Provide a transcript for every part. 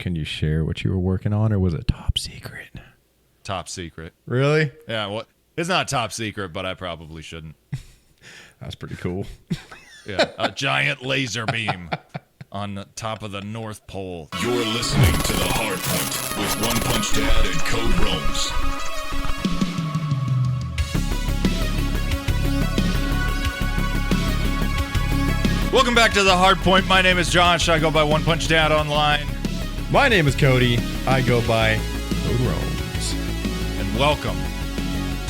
Can you share what you were working on, or was it top secret? Top secret. Really? Yeah, well, it's not top secret, but I probably shouldn't. That's pretty cool. Yeah, a giant laser beam on the top of the North Pole. You're listening to The Hardpoint with Onexpunchxdad and Code Rome's. Welcome back to The Hardpoint. My name is Josh. I go by Onexpunchxdad online. My name is Cody. I go by Code Rome's. And welcome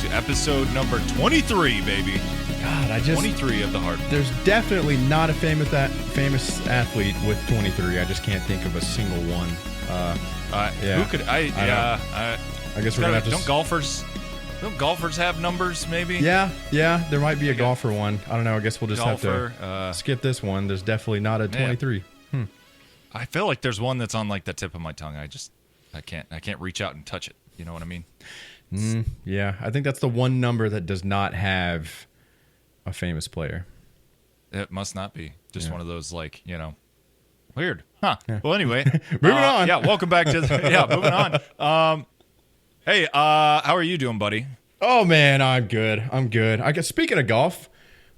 to episode number 23, baby. God, 23 of The Hardpoint. There's definitely not a famous athlete with 23. I just can't think of a single one. Who could I guess we're gonna have to. Don't golfers have numbers? Maybe. Yeah. There might be a golfer one. I don't know. I guess we'll just have Golfer, to skip this one. There's definitely not a 23. I feel like there's one that's on like the tip of my tongue. I can't reach out and touch it. You know what I mean? Yeah, I think that's the one number that does not have a famous player. It must not be. Just one of those, like, weird. Huh. Yeah. Well, anyway. Moving on. Yeah, welcome back to moving on. Hey, how are you doing, buddy? Oh, man, I'm good. I guess, speaking of golf,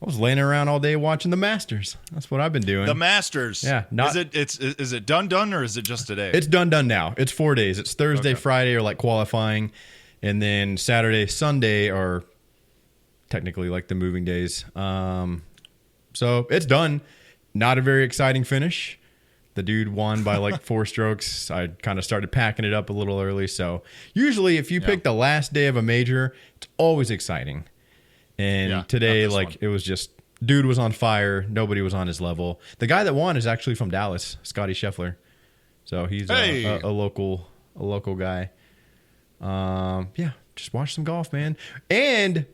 I was laying around all day watching the Masters. That's what I've been doing. The Masters. Yeah. Is it done, or is it just today? It's done now. It's 4 days. It's Thursday, Friday are like qualifying, and then Saturday, Sunday are technically like the moving days. So it's done. Not a very exciting finish. The dude won by like 4 strokes. I kind of started packing it up a little early. So usually if you pick the last day of a major, it's always exciting. And today, like, it was just, dude was on fire. Nobody was on his level. The guy that won is actually from Dallas, Scotty Scheffler. So he's a local guy. Just watch some golf, man. And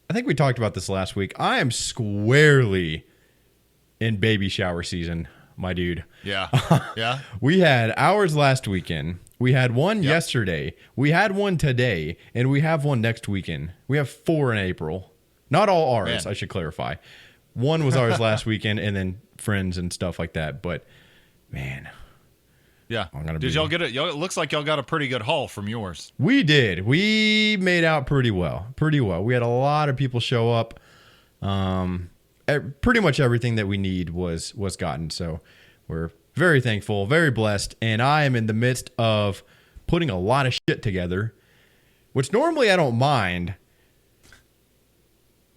I think we talked about this last week. I am squarely in baby shower season, my dude. Yeah. Yeah. We had ours last weekend. We had one yesterday. We had one today. And we have one next weekend. We have 4 in April. Not all ours, I should clarify. One was ours last weekend, and then friends and stuff like that. But, man. Yeah. Did y'all get it? It looks like y'all got a pretty good haul from yours. We did. We made out pretty well. We had a lot of people show up. Pretty much everything that we need was gotten. So we're very thankful, very blessed. And I am in the midst of putting a lot of shit together, which normally I don't mind.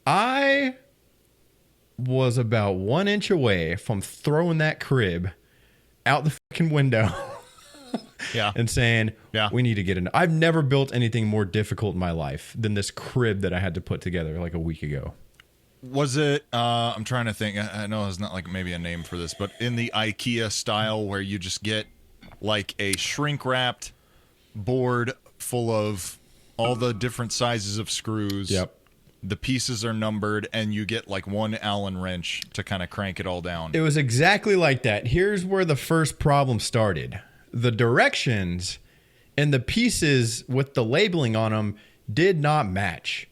I was about 1 inch away from throwing that crib out the fucking window. And saying, we need to get in. I've never built anything more difficult in my life than this crib that I had to put together like a week ago. Was it, I'm trying to think, I know there's not like maybe a name for this, but in the IKEA style where you just get like a shrink-wrapped board full of all the different sizes of screws. Yep. The pieces are numbered, and you get like one Allen wrench to kind of crank it all down. It was exactly like that. Here's where the first problem started. The directions and the pieces with the labeling on them did not match.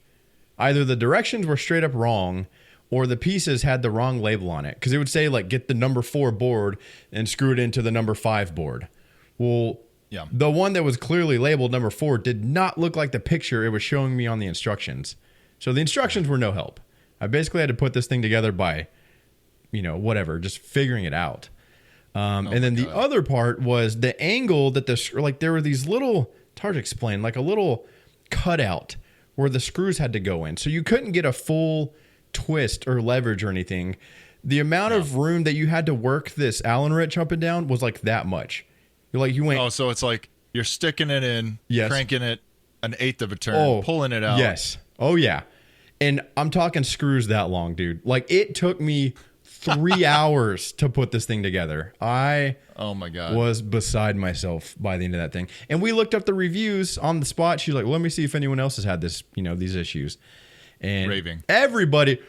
Either the directions were straight up wrong, or the pieces had the wrong label on it. Because it would say, like, get the number 4 board and screw it into the number 5 board. Well, the one that was clearly labeled number 4 did not look like the picture it was showing me on the instructions. So the instructions were no help. I basically had to put this thing together by, just figuring it out. And then the other part was the angle that there were these little, it's hard to explain, like a little cutout where the screws had to go in. So you couldn't get a full twist or leverage or anything. The amount of room that you had to work this Allen wrench up and down was like that much. You went. Oh, so it's like you're sticking it in, cranking it 1/8 of a turn, pulling it out. Yes. Oh, yeah. And I'm talking screws that long, dude. Like, it took me 3 hours to put this thing together. Oh my God, was beside myself by the end of that thing. And we looked up the reviews on the spot. She's like, let me see if anyone else has had this, these issues. And raving. Everybody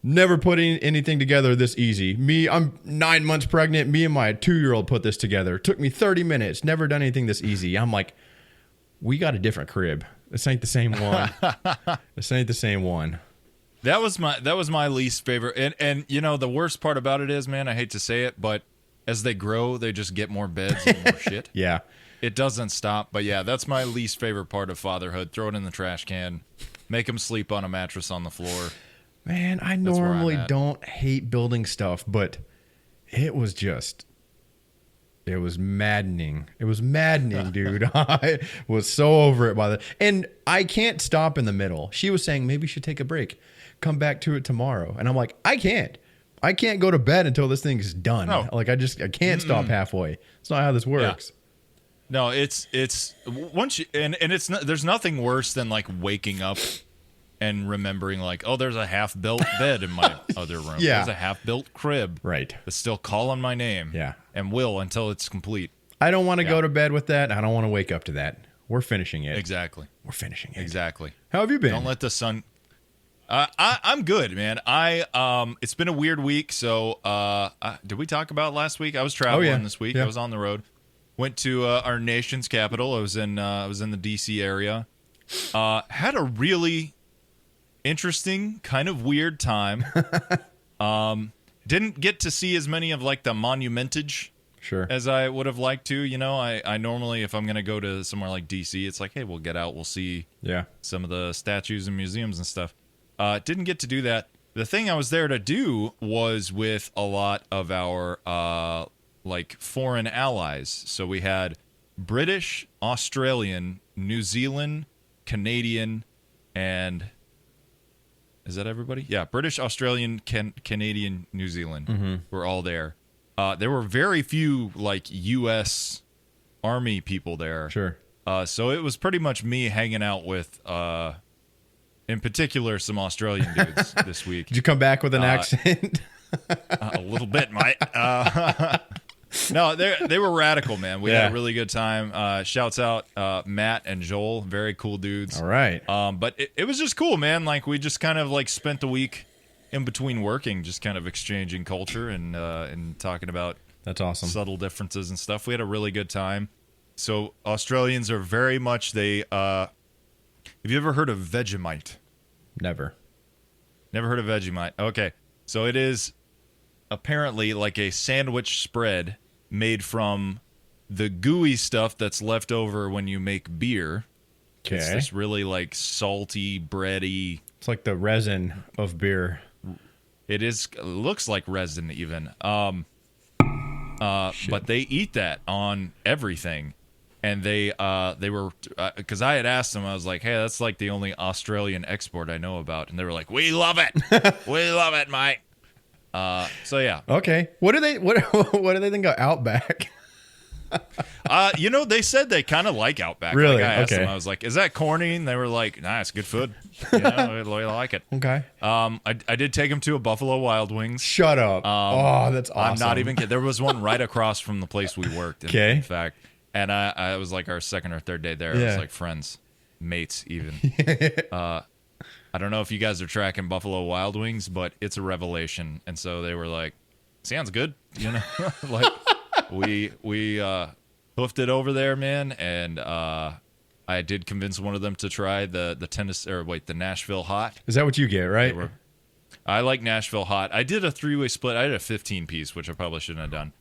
never put anything together this easy. I'm 9 months pregnant. Me and my 2-year-old put this together. It took me 30 minutes. Never done anything this easy. I'm like, we got a different crib. This ain't the same one. This ain't the same one. That was my least favorite. And the worst part about it is, man, I hate to say it, but as they grow, they just get more beds and more shit. Yeah. It doesn't stop. But yeah, that's my least favorite part of fatherhood. Throw it in the trash can. Make them sleep on a mattress on the floor. Man, I That's where I'm normally at. don't hate building stuff, but it was maddening. It was maddening, dude. I was so over it by the, and I can't stop in the middle. She was saying maybe you should take a break, come back to it tomorrow. And I'm like, I can't go to bed until this thing is done. No. Like I can't stop halfway. It's not how this works. No, it's once you, and it's not, there's nothing worse than like waking up and remembering like, oh, there's a half-built bed in my other room. Yeah. There's a half-built crib. Right. That's still calling my name. Yeah. And will until it's complete. I don't want to go to bed with that. I don't want to wake up to that. We're finishing it. Exactly. We're finishing it. Exactly. How have you been? Don't let the sun. I'm good, man. It's been a weird week. So, did we talk about last week? I was traveling this week. Yeah. I was on the road. Went to our nation's capital. I was in the DC area. Had a really interesting, kind of weird time. Didn't get to see as many of like the monumentage Sure. as I would have liked to. You know, I normally, if I'm going to go to somewhere like DC, it's like, hey, we'll get out, we'll see Yeah. some of the statues and museums and stuff. Didn't get to do that. The thing I was there to do was with a lot of our like foreign allies. So we had British, Australian, New Zealand, Canadian, and is that everybody? Yeah, British, Australian, Canadian, New Zealand. Were all there. There were very few like U.S. Army people there. Sure. So it was pretty much me hanging out with, in particular, some Australian dudes this week. Did you come back with an accent? A little bit, mate. No, they were radical, man. We had a really good time. Shouts out Matt and Joel, very cool dudes. All right. But it was just cool, man. Like we just kind of like spent the week in between working, just kind of exchanging culture and talking about That's awesome. subtle differences and stuff. We had a really good time. So Australians are very much have you ever heard of Vegemite? Never. Never heard of Vegemite. Okay. So it is apparently like a sandwich spread made from the gooey stuff that's left over when you make beer. Okay. It's this really like salty, bready. It's like the resin of beer. It looks like resin even. But they eat that on everything. And they were, because I had asked them, I was like, hey, that's like the only Australian export I know about. And they were like, we love it. We love it, mate. So yeah. Okay. What do they think of Outback? They said they kind of like Outback. Really? Like I asked Okay. them, I was like, is that corny? And they were like, nah, it's good food. You know, we like it. Okay. I did take them to a Buffalo Wild Wings. Shut up. Oh, that's awesome. I'm not even kidding. There was one right across from the place we worked. In fact. And I was like our second or third day there. I was like friends, mates even. I don't know if you guys are tracking Buffalo Wild Wings, but it's a revelation. And so they were like, sounds good. You know, like we hoofed it over there, man. And I did convince one of them to try the Nashville Hot. Is that what you get, right? I like Nashville Hot. I did a 3-way split. I did a 15-piece, which I probably shouldn't have done.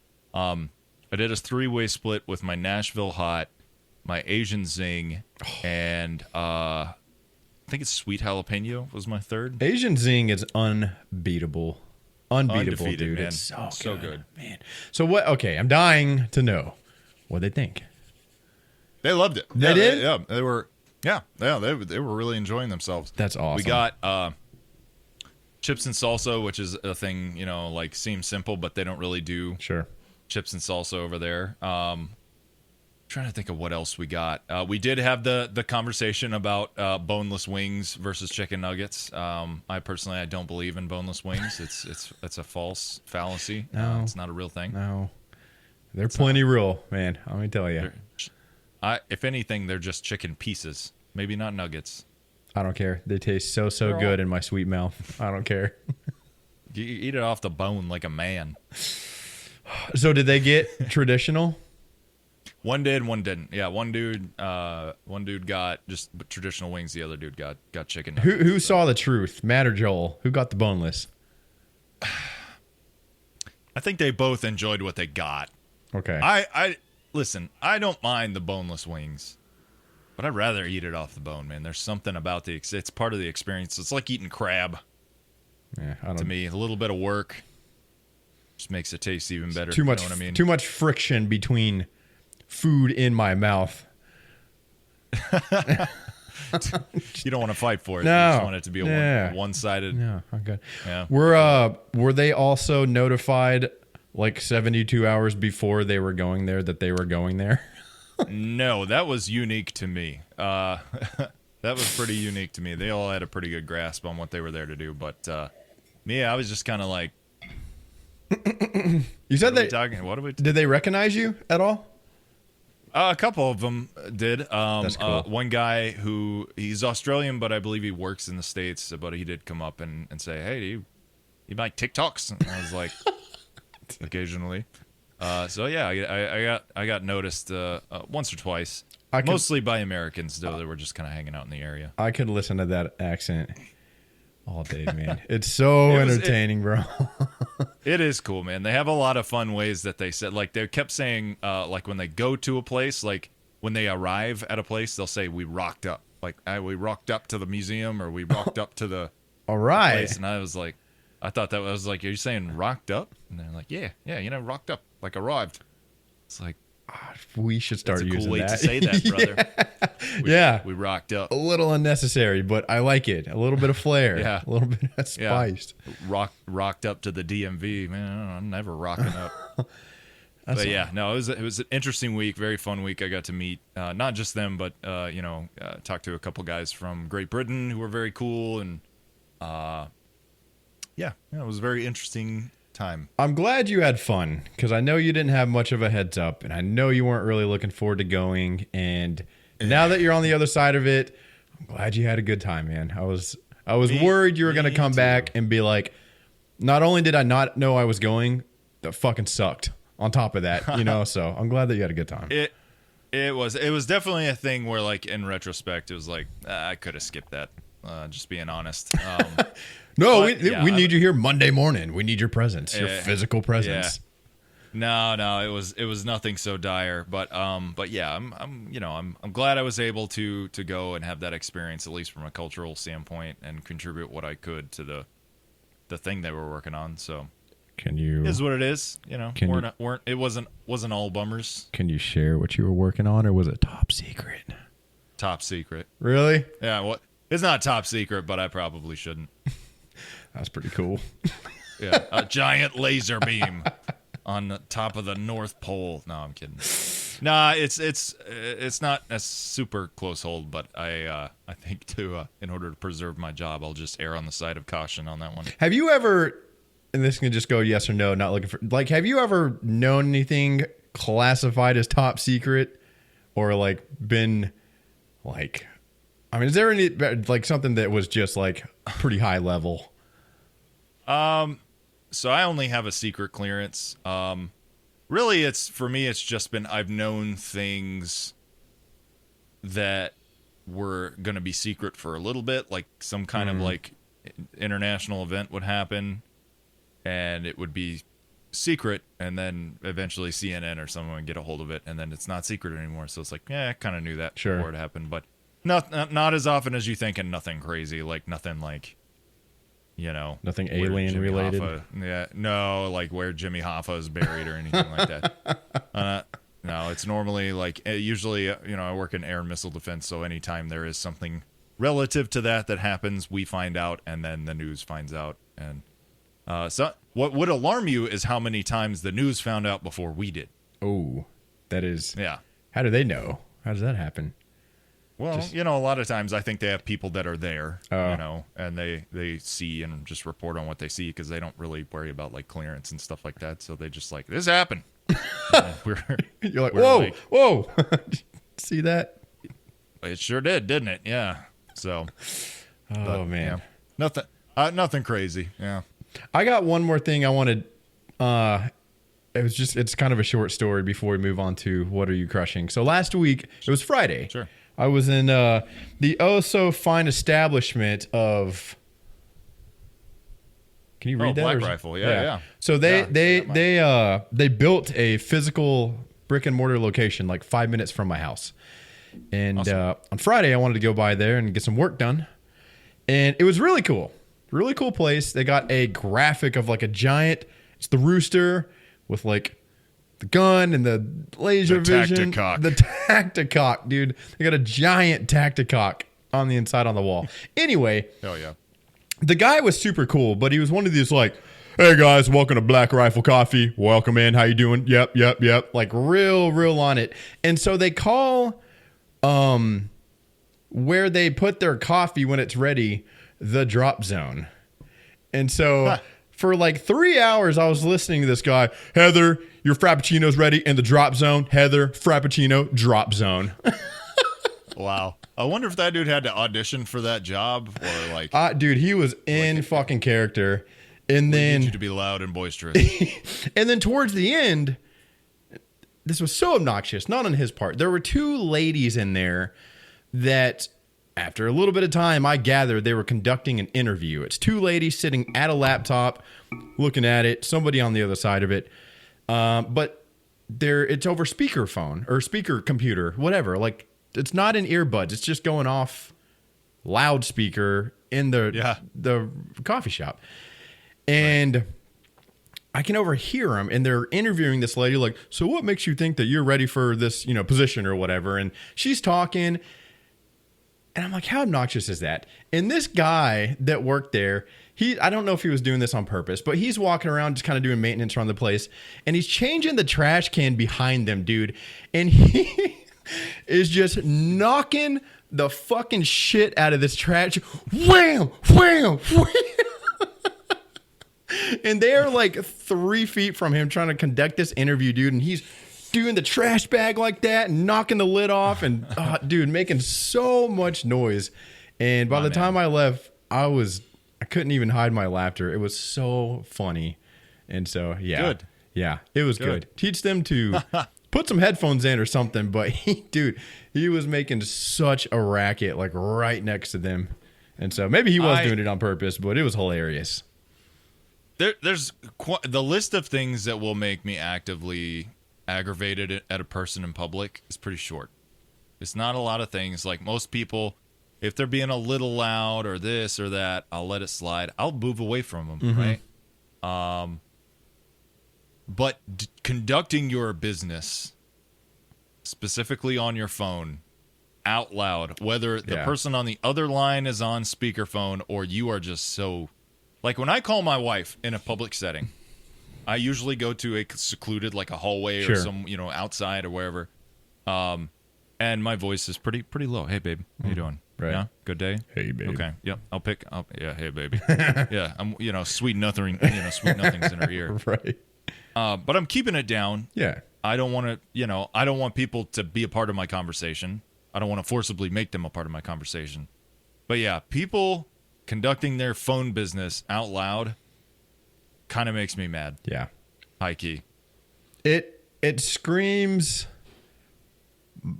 I did a 3-way split with my Nashville Hot, my Asian Zing, and I think it's Sweet Jalapeno was my third. Asian Zing is unbeatable. Undefeated, dude. man. It's so good, man. So what? Okay, I'm dying to know what they think. They loved it. They did? They were. Yeah, they were really enjoying themselves. That's awesome. We got chips and salsa, which is a thing, like seems simple, but they don't really do. Sure. Chips and salsa over there. Trying to think of what else we got. We did have the conversation about boneless wings versus chicken nuggets. I personally don't believe in boneless wings. It's a false fallacy. No, it's not a real thing. No, they're plenty real, man. Let me tell you. If anything, they're just chicken pieces. Maybe not nuggets. I don't care. They taste so good in my sweet mouth. I don't care. You eat it off the bone like a man. So did they get traditional? One did, one didn't. Yeah, one dude got just traditional wings. The other dude got chicken nuggets. Who saw the truth, Matt or Joel? Who got the boneless? I think they both enjoyed what they got. Okay. I listen, I don't mind the boneless wings, but I'd rather eat it off the bone, man. There's something about it's part of the experience. It's like eating crab Yeah, to me. A little bit of work just makes it taste even better. Too much, you know what I mean? too much friction between food in my mouth. You don't want to fight for it. No. You just want it to be a one-sided. Yeah, I'm good. Yeah. Were they also notified like 72 hours before they were going there that they were going there? No, that was unique to me. That was pretty unique to me. They all had a pretty good grasp on what they were there to do, but me, I was just kind of like, You said they talking. What are we? Did they recognize you at all? A couple of them did. That's cool. One guy he's Australian, but I believe he works in the States. But he did come up and say, "Hey, do you like TikToks?" And I was like, occasionally. So yeah, I got noticed once or twice, mostly by Americans though. That were just kind of hanging out in the area. I could listen to that accent all day, man. It's so entertaining, bro. It is cool, man. They have a lot of fun ways that they said. Like they kept saying, like when they go to a place, like when they arrive at a place, they'll say, "We rocked up." Like we rocked up to the museum, or we rocked up to the All right. place. And I was like, I thought that was like, are you saying rocked up? And they're like, yeah, rocked up, like arrived. It's like, we should start that's a using cool way that. to say that, brother. Yeah. We rocked up. A little unnecessary, but I like it. A little bit of flair. Yeah. A little bit of spiced. Rocked up to the DMV, man. I don't know, I'm never rocking up. But yeah, no, it was an interesting week, very fun week. I got to meet not just them, but talk to a couple guys from Great Britain who were very cool, and it was a very interesting time. I'm glad you had fun because I know you didn't have much of a heads up, and I know you weren't really looking forward to going. And now that you're on the other side of it, I'm glad you had a good time, man. I was worried you were going to come back and be like, not only did I not know I was going, that fucking sucked. On top of that, so I'm glad that you had a good time. It was definitely a thing where, like, in retrospect, it was like I could have skipped that. Just being honest. No, we need you here Monday morning. We need your presence, your physical presence. Yeah. No, it was nothing so dire, but yeah, I'm glad I was able to go and have that experience, at least from a cultural standpoint, and contribute what I could to the thing they were working on. So can you? It is what it is. It wasn't all bummers. Can you share what you were working on, or was it top secret? Top secret. Really? Yeah. What? It's not top secret, but I probably shouldn't. That's pretty cool. Yeah, a giant laser beam on the top of the North Pole. No, I'm kidding. Nah, it's not a super close hold, but I think in order to preserve my job, I'll just err on the side of caution on that one. Have you ever, and this can just go yes or no, not looking for, like, have you ever known anything classified as top secret, or like been like, I mean, is there any like something that was just like pretty high level? So I only have a secret clearance. Really, for me, it's just been, I've known things that were going to be secret for a little bit, like some kind of like international event would happen and it would be secret, and then eventually CNN or someone would get a hold of it, and then it's not secret anymore. So it's like, I kind of knew that before it happened, but not as often as you think, and nothing crazy, like nothing like, nothing alien related. No, like where Jimmy Hoffa is buried or anything like that. No, it's normally like, usually, I work in air and missile defense, so anytime there is something relative to that happens, we find out, and then the news finds out. And so what would alarm you is how many times the news found out before we did. Oh, that is. Yeah. How do they know? How does that happen? Well, a lot of times I think they have people that are there, and they see and just report on what they see, because they don't really worry about like clearance and stuff like that. So they just like, this happened. You're like, whoa. See that? It sure did, didn't it? Yeah. So. Man. Yeah. Nothing crazy. Yeah. I got one more thing I wanted. It's kind of a short story before we move on to what are you crushing. So last week, it was Friday. Sure. I was in the oh so fine establishment of Can you read that? Black Or is- Rifle. Yeah. So they built a physical brick and mortar location like 5 minutes from my house. And Awesome. on Friday, I wanted to go by there and get some work done. And it was really cool. Really cool place. They got a graphic of like a giant, it's the rooster with like the gun and the laser vision. Tacticock. The Tacticock, dude. They got a giant Tacticock on the inside on the wall. Anyway, Hell yeah. the guy was super cool, but he was one of these like, hey guys, welcome to Black Rifle Coffee. Welcome in. How you doing? Yep. Like real on it. And so they call where they put their coffee when it's ready, the drop zone. And so for like 3 hours, I was listening to this guy, Heather, your Frappuccino's ready in the drop zone. Heather, Frappuccino, drop zone. Wow. I wonder if that dude had to audition for that job or like. Dude, he was in fucking character. And We then need you to be loud and boisterous. and then towards the end, this was so obnoxious, not on his part. There were two ladies in there that, after a little bit of time, I gathered they were conducting an interview. It's two ladies sitting at a laptop, looking at it, somebody on the other side of it. But it's over speakerphone or speaker computer, whatever. Like, it's not in earbuds. It's just going off loudspeaker in the coffee shop. And I can overhear them, and they're interviewing this lady like, so what makes you think that you're ready for this, position or whatever? And she's talking, and I'm like, how obnoxious is that? And this guy that worked there, I don't know if he was doing this on purpose, but he's walking around just kind of doing maintenance around the place, and he's changing the trash can behind them, dude. And he is just knocking the fucking shit out of this trash. Wham! Wham! Wham! And they're like 3 feet from him trying to conduct this interview, dude. And he's doing the trash bag like that and knocking the lid off and, dude, making so much noise. And by the time I left, I couldn't even hide my laughter. It was so funny. And so, yeah. Good. Yeah, it was good. Teach them to put some headphones in or something. But, he was making such a racket, like right next to them. And so maybe he was doing it on purpose, but it was hilarious. There's the list of things that will make me actively aggravated at a person in public is pretty short. It's not a lot of things. Like most people, if they're being a little loud or this or that, I'll let it slide. I'll move away from them, right? But conducting your business, specifically on your phone, out loud, whether the person on the other line is on speakerphone or you are just so... Like when I call my wife in a public setting, I usually go to a secluded, like a hallway or some, outside or wherever. And my voice is pretty low. Hey, babe, how you doing? Right. Yeah, good day. Hey, babe. Okay. Yep. I'll pick up. Yeah. Hey, baby. Yeah. I'm. Sweet nothing. Sweet nothing's in her ear. Right. But I'm keeping it down. Yeah. I don't want to. I don't want people to be a part of my conversation. I don't want to forcibly make them a part of my conversation. But yeah, people conducting their phone business out loud kind of makes me mad. Yeah. High key. It screams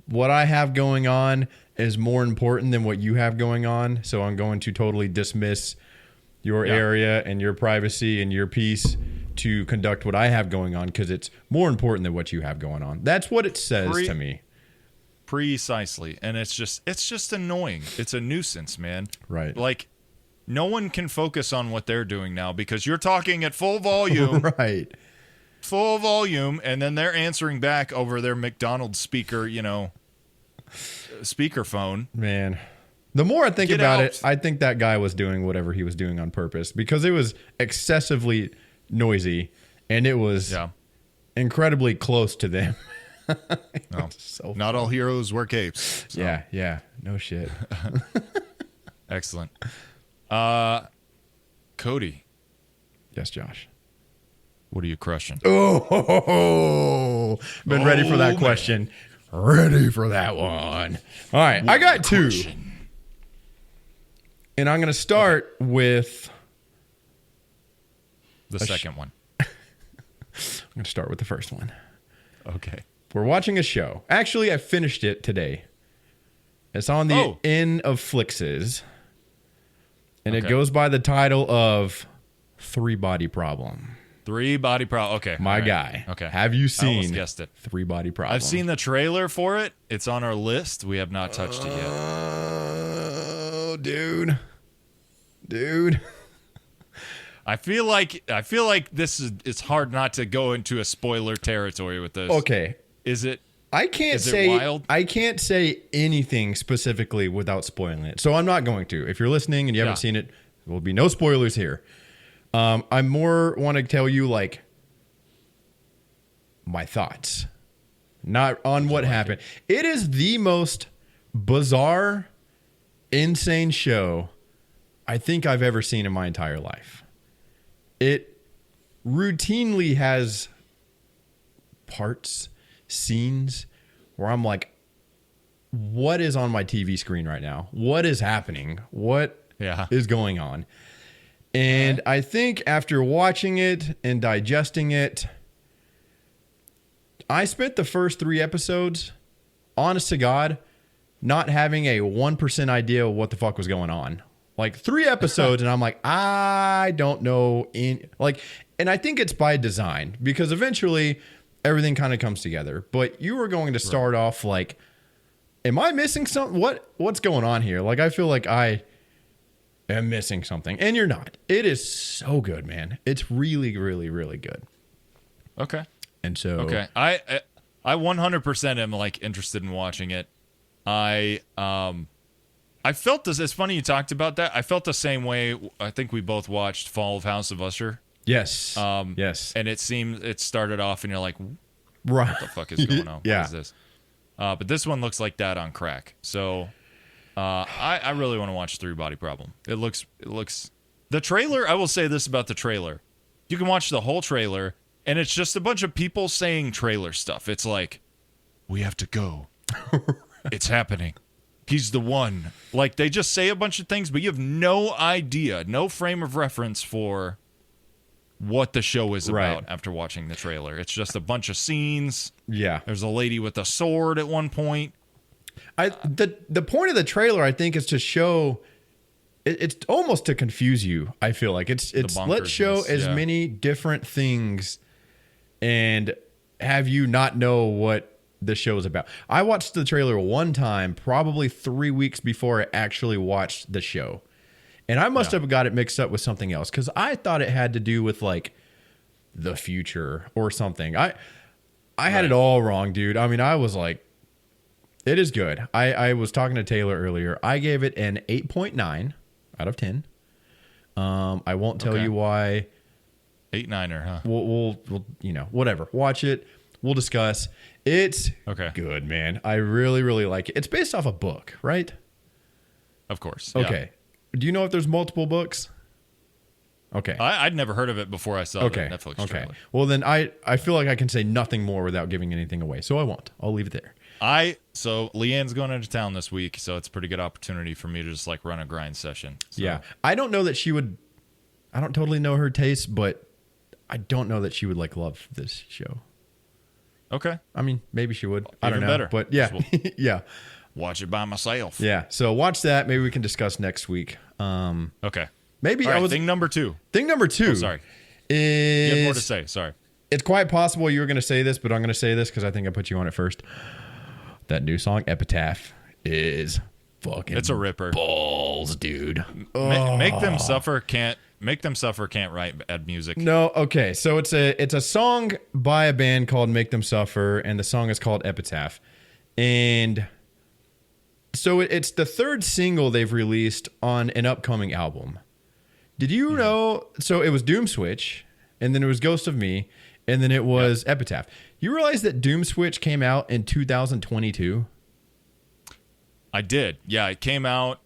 what I have going on is more important than what you have going on. So I'm going to totally dismiss your area and your privacy and your peace to conduct what I have going on because it's more important than what you have going on. That's what it says to me. Precisely. And it's just annoying. It's a nuisance, man. Right. Like, no one can focus on what they're doing now because you're talking at full volume. Right. Full volume, and then they're answering back over their McDonald's speaker, speakerphone. Man. The more I think about it, I think that guy was doing whatever he was doing on purpose because it was excessively noisy and it was incredibly close to them. No, so not all heroes wear capes. So. Yeah. No shit. Excellent. Cody. Yes, Josh. What are you crushing? Oh, been ready for that question. Ready for that one. All right, I got two. And I'm going to start with the second one. I'm going to start with the first one. Okay. We're watching a show. Actually, I finished it today. It's on the Inn of Flixes. And it goes by the title of Three Body Problem. Three Body Problem. Okay. My all right. guy. Okay. Have you I almost seen guessed it. Three Body Problem? I've seen the trailer for it. It's on our list. We have not touched it yet. Oh, dude. I feel like this is. It's hard not to go into a spoiler territory with this. Okay. Is it? I can't Is it say wild? I can't say anything specifically without spoiling it. So I'm not going to. If you're listening and you haven't seen it, there will be no spoilers here. I more want to tell you like my thoughts, not on what happened. It is the most bizarre, insane show I think I've ever seen in my entire life. It routinely has parts, scenes where I'm like, what is on my TV screen right now? What is happening? What is going on? And I think after watching it and digesting it, I spent the first 3 episodes, honest to God, not having a 1% idea of what the fuck was going on. Like 3 episodes, and I'm like, I don't know. And I think it's by design because eventually everything kind of comes together. But you were going to start off like, am I missing something? What's going on here? Like, I feel like I am missing something, and you're not. It is so good, man. It's really, really, really good. Okay. And so, okay, I 100% am like interested in watching it. I felt this. It's funny you talked about that. I felt the same way. I think we both watched Fall of House of Usher. Yes. Yes. And it started off, and you're like, right. What the fuck is going on? Yeah. What is this? But this one looks like that on crack. So I really want to watch Three Body Problem. It looks the trailer. I will say this about the trailer: you can watch the whole trailer, and it's just a bunch of people saying trailer stuff. It's like, we have to go. It's happening. He's the one. Like, they just say a bunch of things, but you have no idea, no frame of reference for what the show is about after watching the trailer. It's just a bunch of scenes. Yeah. There's a lady with a sword at one point. The point of the trailer, I think, is to show. It's almost to confuse you. I feel like it's let's show as many different things, and have you not know what the show is about. I watched the trailer one time, probably 3 weeks before I actually watched the show, and I must have got it mixed up with something else because I thought it had to do with like the future or something. I had it all wrong, dude. I mean, I was like, it is good. I was talking to Taylor earlier. I gave it an 8.9 out of 10. I won't tell you why. 8-9er, huh? We'll whatever. Watch it. We'll discuss. It's good, man. I really, really like it. It's based off a book, right? Of course. Okay. Do you know if there's multiple books? Okay. I'd never heard of it before I saw the Netflix trailer. Well, then I feel like I can say nothing more without giving anything away, so I won't. I'll leave it there. So Leanne's going into town this week, so it's a pretty good opportunity for me to just like run a grind session. So. Yeah. I don't know that she would. I don't totally know her taste, but I don't know that she would like love this show. Okay. I mean, maybe she would. I don't know. Better. But yeah. Yeah. Watch it by myself. Yeah. So watch that. Maybe we can discuss next week. Okay. Maybe All right, thing number 2. Thing number 2. Oh, sorry. Is, you have more to say. Sorry. It's quite possible you were going to say this, but I'm going to say this because I think I put you on it first. That new song, Epitaph, is fucking it's a ripper. Balls, dude. Make Them Suffer can't write bad music. No, okay. So it's a song by a band called Make Them Suffer, and the song is called Epitaph. And so it's the 3rd single they've released on an upcoming album. Did you know? So it was Doom Switch, and then it was Ghost of Me, and then it was Epitaph. You realize that Doom Switch came out in 2022? I did. Yeah, it came out.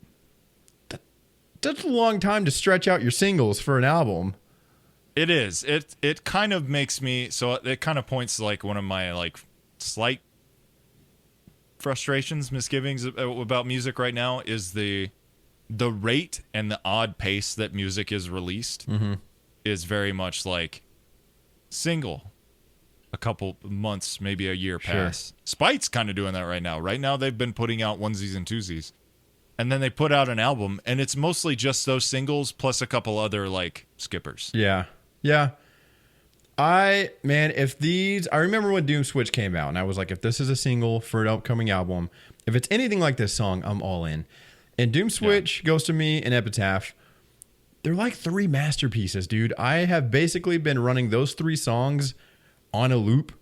That's a long time to stretch out your singles for an album. It is. It kind of makes me, so it kind of points to like one of my like slight frustrations, misgivings about music right now is the rate and the odd pace that music is released is very much like single. A couple months, maybe a year pass. Spite's kind of doing that right now. Right now, they've been putting out onesies and twosies. and then they put out an album, and it's mostly just those singles plus a couple other like skippers. Yeah. I remember when Doom Switch came out, and I was like, if this is a single for an upcoming album, if it's anything like this song, I'm all in. And Doom Switch, Ghost of Me, and Epitaph, they're like 3 masterpieces, dude. I have basically been running those 3 songs on a loop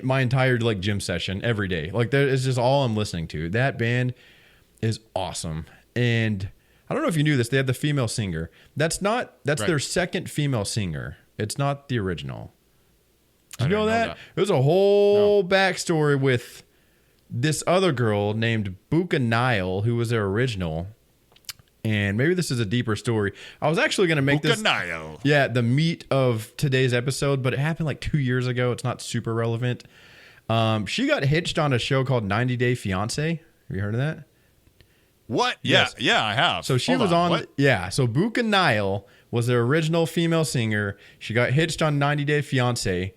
my entire like gym session every day. Like that is just all I'm listening to. That band is awesome. And I don't know if you knew this, they have the female singer. That's their second female singer. It's not the original. Did you know that? There's a whole backstory with this other girl named Buka Nile, who was their original. And maybe this is a deeper story. I was actually going to make this the meat of today's episode, but it happened like 2 years ago. It's not super relevant. She got hitched on a show called 90 Day Fiancé. Have you heard of that? What? Yes. Yeah, I have. So she was on. So Buka Nile was their original female singer. She got hitched on 90 Day Fiancé.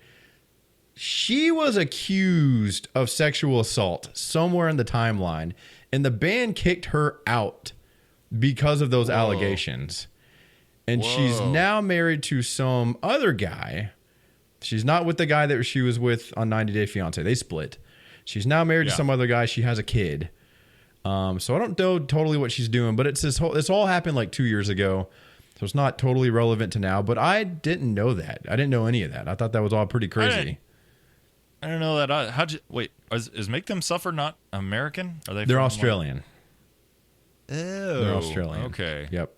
She was accused of sexual assault somewhere in the timeline, and the band kicked her out because of those allegations. And she's now married to some other guy. She's not with the guy that she was with on 90 Day Fiancé. They split. She's now married to some other guy. She has a kid. So I don't know totally what she's doing, but this all happened like 2 years ago. So it's not totally relevant to now, but I didn't know that. I didn't know any of that. I thought that was all pretty crazy. I don't know that. Is Make Them Suffer not American? They're Australian. They're Australian. Okay. Yep.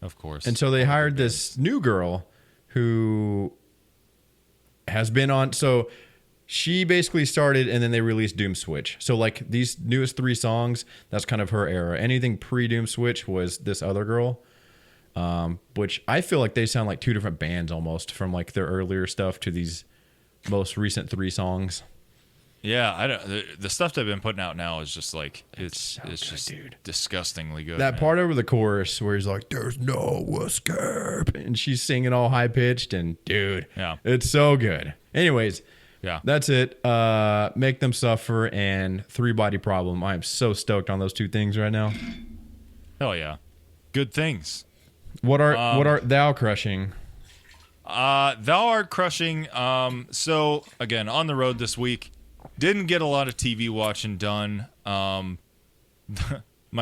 Of course. And so they hired this new girl who has been on. So she basically started, and then they released Doom Switch. So like these newest 3 songs, that's kind of her era. Anything pre-Doom Switch was this other girl, which I feel like they sound like 2 different bands almost, from like their earlier stuff to these most recent 3 songs. Yeah, I don't. The stuff they've been putting out now is just like it's just dude, disgustingly good. That part over the chorus where he's like, "There's no escape," and she's singing all high pitched, and dude, it's so good. Anyways, that's it. Make Them Suffer and 3 Body Problem. I am so stoked on those 2 things right now. Hell yeah, good things. What are thou crushing? Thou art crushing. So again, on the road this week. Didn't get a lot of TV watching done. My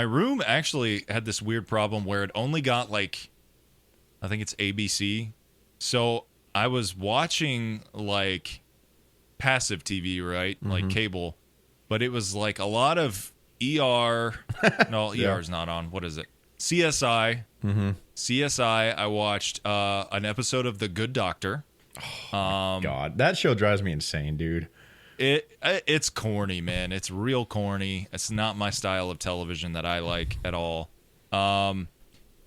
room actually had this weird problem where it only got like, I think it's ABC. So I was watching like passive TV, right? Mm-hmm. Like cable. But it was like a lot of ER. No, ER is not on. What is it? CSI. Mm-hmm. CSI. I watched an episode of The Good Doctor. Oh, God. That show drives me insane, dude. It's corny, man. It's real corny. It's not my style of television that I like at all. I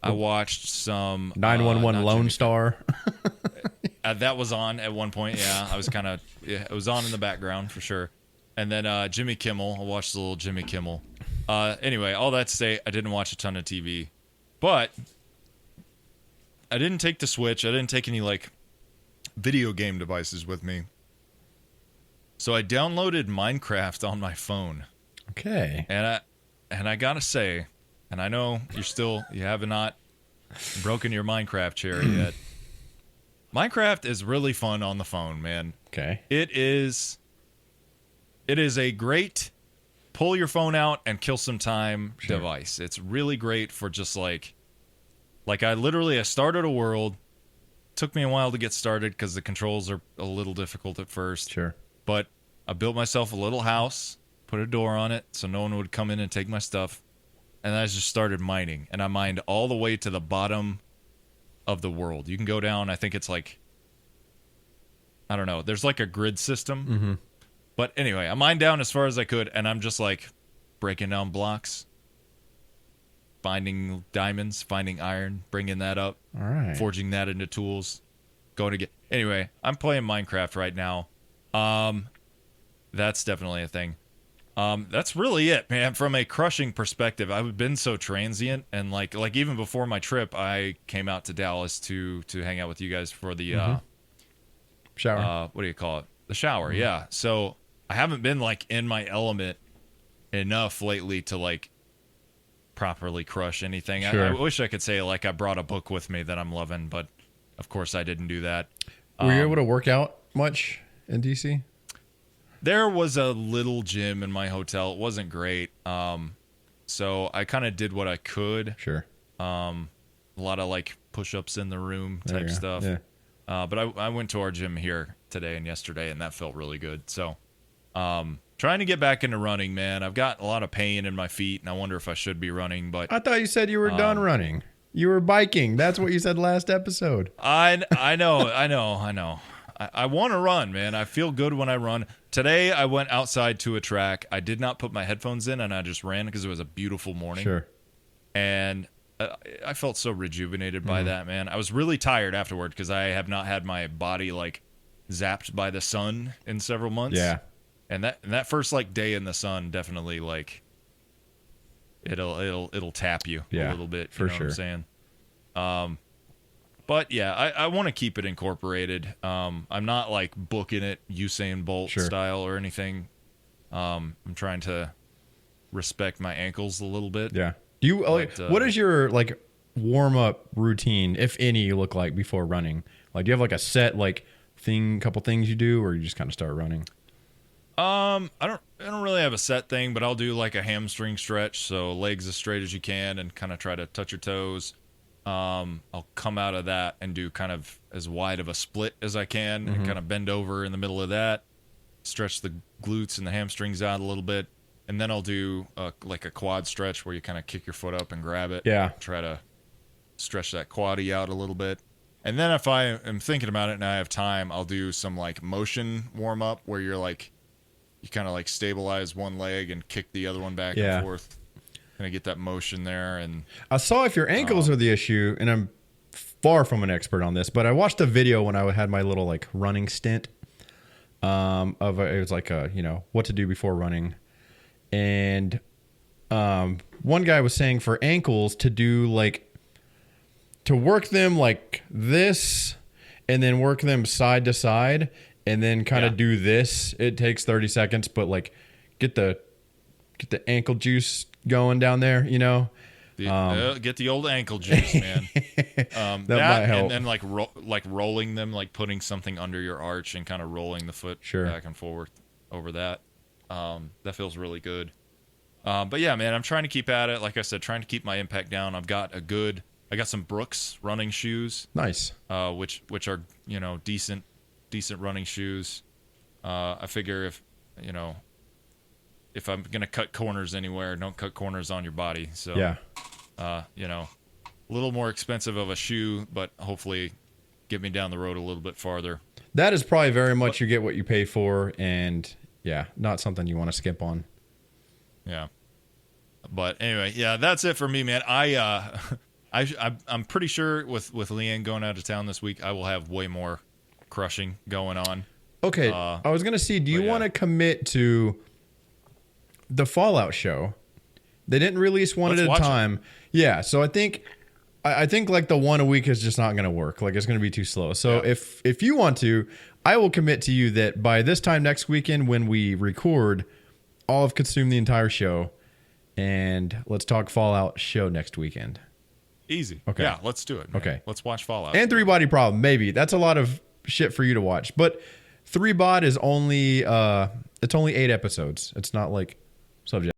watched some 911 Lone Star. That was on at one point. Yeah, I was it was on in the background for sure. And then Jimmy Kimmel. I watched a little Jimmy Kimmel. Anyway, all that to say, I didn't watch a ton of TV, but I didn't take the Switch. I didn't take any like video game devices with me. So I downloaded Minecraft on my phone. Okay. And I gotta say, and I know you have not broken your Minecraft cherry yet. Minecraft is really fun on the phone, man. Okay. It is a great pull your phone out and kill some time device. It's really great for just like I started a world. Took me a while to get started because the controls are a little difficult at first. Sure. But I built myself a little house, put a door on it so no one would come in and take my stuff. And I just started mining. And I mined all the way to the bottom of the world. You can go down, I think it's like, I don't know. There's like a grid system. Mm-hmm. But anyway, I mined down as far as I could. And I'm just like breaking down blocks, finding diamonds, finding iron, bringing that up. All right. Forging that into tools. Going to get... Anyway, I'm playing Minecraft right now. That's definitely a thing. That's really it, man. From a crushing perspective, I've been so transient, and like even before my trip, I came out to Dallas to hang out with you guys for the shower. What do you call it? The shower. Mm-hmm. Yeah. So I haven't been like in my element enough lately to like properly crush anything. Sure. I wish I could say like I brought a book with me that I'm loving, but of course I didn't do that. Were you able to work out much in DC? There was a little gym in my hotel. It wasn't great. So I kind of did what I could. Sure. A lot of like push-ups in the room There type you go. stuff. Yeah. But I went to our gym here today and yesterday, and that felt really good. So trying to get back into running, man. I've got a lot of pain in my feet, and I wonder if I should be running. But I thought you said you were done running. You were biking. That's what you said last episode. I know. I want to run, man. I feel good when I run. Today, I went outside to a track. I did not put my headphones in, and I just ran because it was a beautiful morning. Sure. And I felt so rejuvenated by that, man. I was really tired afterward because I have not had my body, like, zapped by the sun in several months. Yeah. And that first, like, day in the sun definitely, like, it'll tap you a little bit. For you know sure. What I'm saying? But yeah, I want to keep it incorporated. I'm not like booking it Usain Bolt style or anything. I'm trying to respect my ankles a little bit. Yeah. Do you what is your like warm up routine, if any, you look like before running? Like, do you have like a set like couple things you do, or you just kind of start running? I don't really have a set thing, but I'll do like a hamstring stretch, so legs as straight as you can, and kind of try to touch your toes. I'll come out of that and do kind of as wide of a split as I can, and kind of bend over in the middle of that, stretch the glutes and the hamstrings out a little bit, and then I'll do like a quad stretch where you kind of kick your foot up and grab it. Yeah. Try to stretch that quaddy out a little bit. And then if I am thinking about it and I have time, I'll do some like motion warm up where you kind of like stabilize one leg and kick the other one back and forth. Kind of get that motion there. And I saw if your ankles are the issue, and I'm far from an expert on this, but I watched a video when I had my little like running stint. It was like what to do before running, and one guy was saying for ankles to do like to work them like this, and then work them side to side, and then kind of do this. It takes 30 seconds, but like get the ankle juice going down there, you know. Get the old ankle juice, man. that might help. And like rolling them, like putting something under your arch and kind of rolling the foot back and forth over that. That feels really good. But yeah, man, I'm trying to keep at it. Like I said, trying to keep my impact down. I got some Brooks running shoes. Nice. Which are decent running shoes. I figure if I'm going to cut corners anywhere, don't cut corners on your body. So, a little more expensive of a shoe, but hopefully get me down the road a little bit farther. That is probably very much you get what you pay for, and not something you want to skip on. Yeah. But anyway, that's it for me, man. I'm pretty sure with Leanne going out of town this week, I will have way more crushing going on. Okay. I was going to see, do you want to commit to the Fallout show? They didn't release one at a time. Yeah, so I think like the one a week is just not going to work. Like, it's going to be too slow. So if you want to, I will commit to you that by this time next weekend when we record, I'll have consumed the entire show, and let's talk Fallout show next weekend. Easy. Okay. Yeah, let's do it, man. Okay. Let's watch Fallout. And Three Body Problem, maybe. That's a lot of shit for you to watch. But Three Bod is only it's only 8 episodes. It's not like Subject.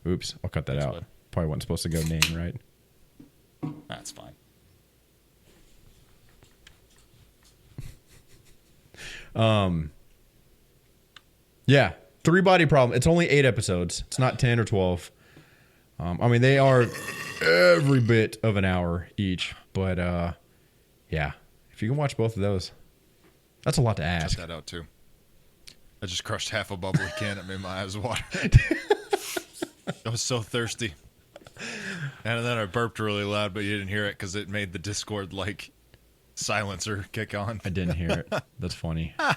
Oops, I'll cut that out. Bud. Probably wasn't supposed to go name, right? That's fine. Yeah, Three Body Problem. It's only 8 episodes. It's not 10 or 12. I mean, they are every bit of an hour each. But if you can watch both of those, that's a lot to ask. Check that out too. I just crushed half a bubbly can. It made my eyes water. I was so thirsty. And then I burped really loud, but you didn't hear it because it made the Discord like silencer kick on. I didn't hear it. That's funny. All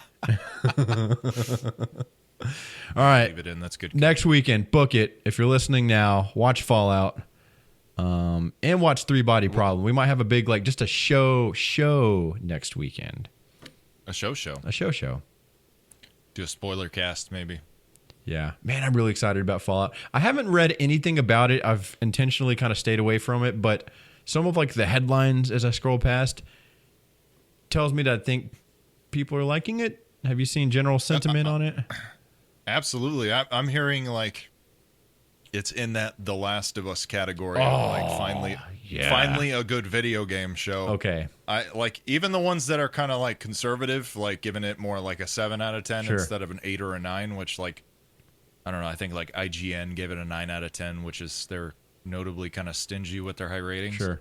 right. Leave it in. That's good. Next weekend, book it. If you're listening now, watch Fallout, and watch Three Body Problem. We might have a big just a show next weekend. A show. A show. Do a spoiler cast maybe. Yeah. Man, I'm really excited about Fallout. I haven't read anything about it. I've intentionally kind of stayed away from it, but some of like the headlines as I scroll past tells me that I think people are liking it. Have you seen general sentiment on it? Absolutely. I'm hearing like it's in that The Last of Us category. Like finally a good video game show. Okay. I like even the ones that are kind of like conservative, like giving it more like a 7 out of 10 instead of an 8 or a 9, which like, I don't know. I think like IGN gave it a 9 out of 10, which is they're notably kind of stingy with their high ratings. Sure.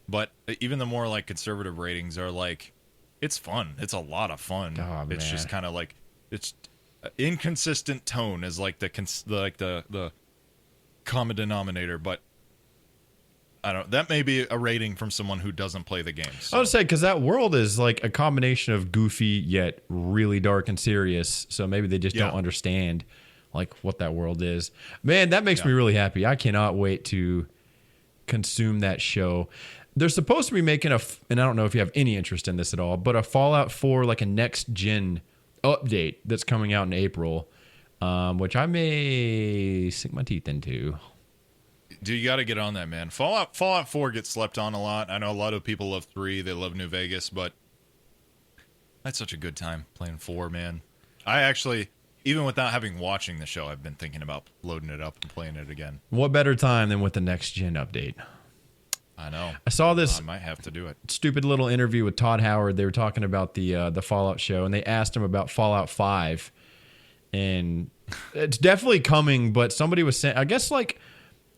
But even the more like conservative ratings are like, it's fun. It's a lot of fun. Oh, it's man. just kind of like it's inconsistent tone is like the common denominator. But I don't. That may be a rating from someone who doesn't play the game. So. I would say because that world is like a combination of goofy yet really dark and serious. So maybe they just don't understand like what that world is. Man, that makes me really happy. I cannot wait to consume that show. They're supposed to be making and I don't know if you have any interest in this at all, but a Fallout 4 like a next gen update that's coming out in April, which I may sink my teeth into. Dude, you got to get on that, man. Fallout 4 gets slept on a lot. I know a lot of people love 3. They love New Vegas, but that's such a good time playing 4, man. I actually, even without having watching the show, I've been thinking about loading it up and playing it again. What better time than with the next gen update? I know. I saw this. I might have to do it. Stupid little interview with Todd Howard. They were talking about the Fallout show, and they asked him about Fallout 5, and it's definitely coming. But somebody was saying, I guess like,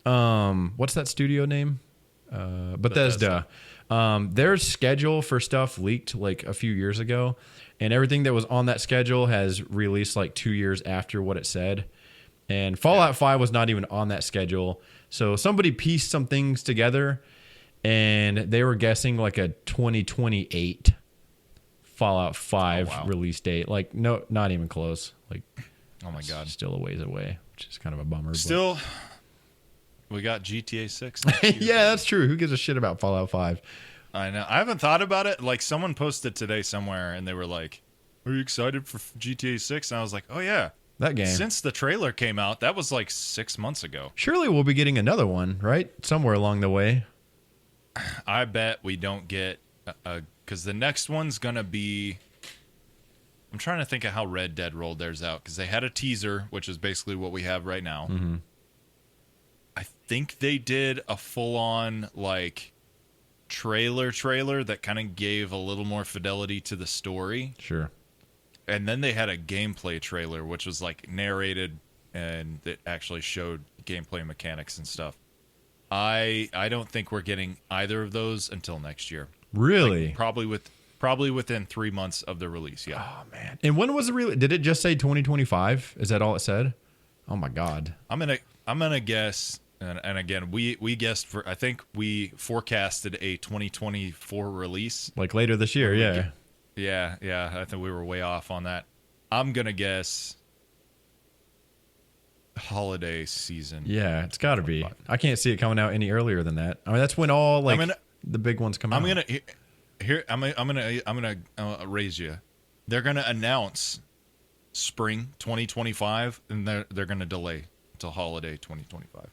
what's that studio name? Bethesda. Their schedule for stuff leaked like a few years ago, and everything that was on that schedule has released like 2 years after what it said. And Fallout 5 was not even on that schedule. So somebody pieced some things together, and they were guessing like a 2028 Fallout 5 release date. Like, no, not even close. Like, oh my God, still a ways away, which is kind of a bummer. Still, we got GTA 6. Yeah, that's true. Who gives a shit about Fallout 5? I know. I haven't thought about it. Like, someone posted today somewhere, and they were like, "Are you excited for GTA 6?" And I was like, "Oh yeah." That game. Since the trailer came out, that was like 6 months ago. Surely we'll be getting another one, right? Somewhere along the way. I bet we don't get because the next one's gonna be. I'm trying to think of how Red Dead rolled theirs out because they had a teaser, which is basically what we have right now. Mm-hmm. I think they did a full-on like trailer that kind of gave a little more fidelity to the story. Sure. And then they had a gameplay trailer, which was like narrated and it actually showed gameplay mechanics and stuff. I don't think we're getting either of those until next year. Really? Like probably within 3 months of the release. Yeah. Oh man. And when was the release? Did it just say 2025? Is that all it said? Oh my God. I'm gonna guess. And again, we guessed for. I think we forecasted a 2024 release, like later this year. Yeah. Yeah. I think we were way off on that. I'm gonna guess holiday season. Yeah, it's got to be. I can't see it coming out any earlier than that. I mean, that's when all like the big ones come out. I'm gonna raise you. They're gonna announce spring 2025, and they're gonna delay until holiday 2025.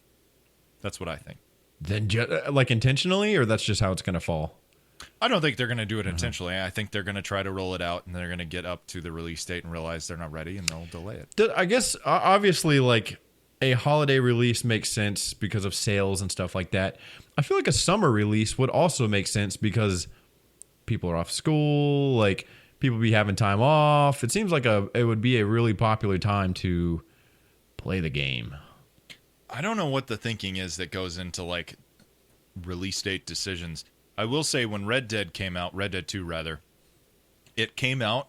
That's what I think. Then like intentionally, or that's just how it's gonna fall? I don't think they're going to do it intentionally. I think they're going to try to roll it out, and they're going to get up to the release date and realize they're not ready, and they'll delay it. I guess, obviously, like, a holiday release makes sense because of sales and stuff like that. I feel like a summer release would also make sense because people are off school, like, people be having time off. It seems like it would be a really popular time to play the game. I don't know what the thinking is that goes into, like, release date decisions. I will say when Red Dead 2 rather, it came out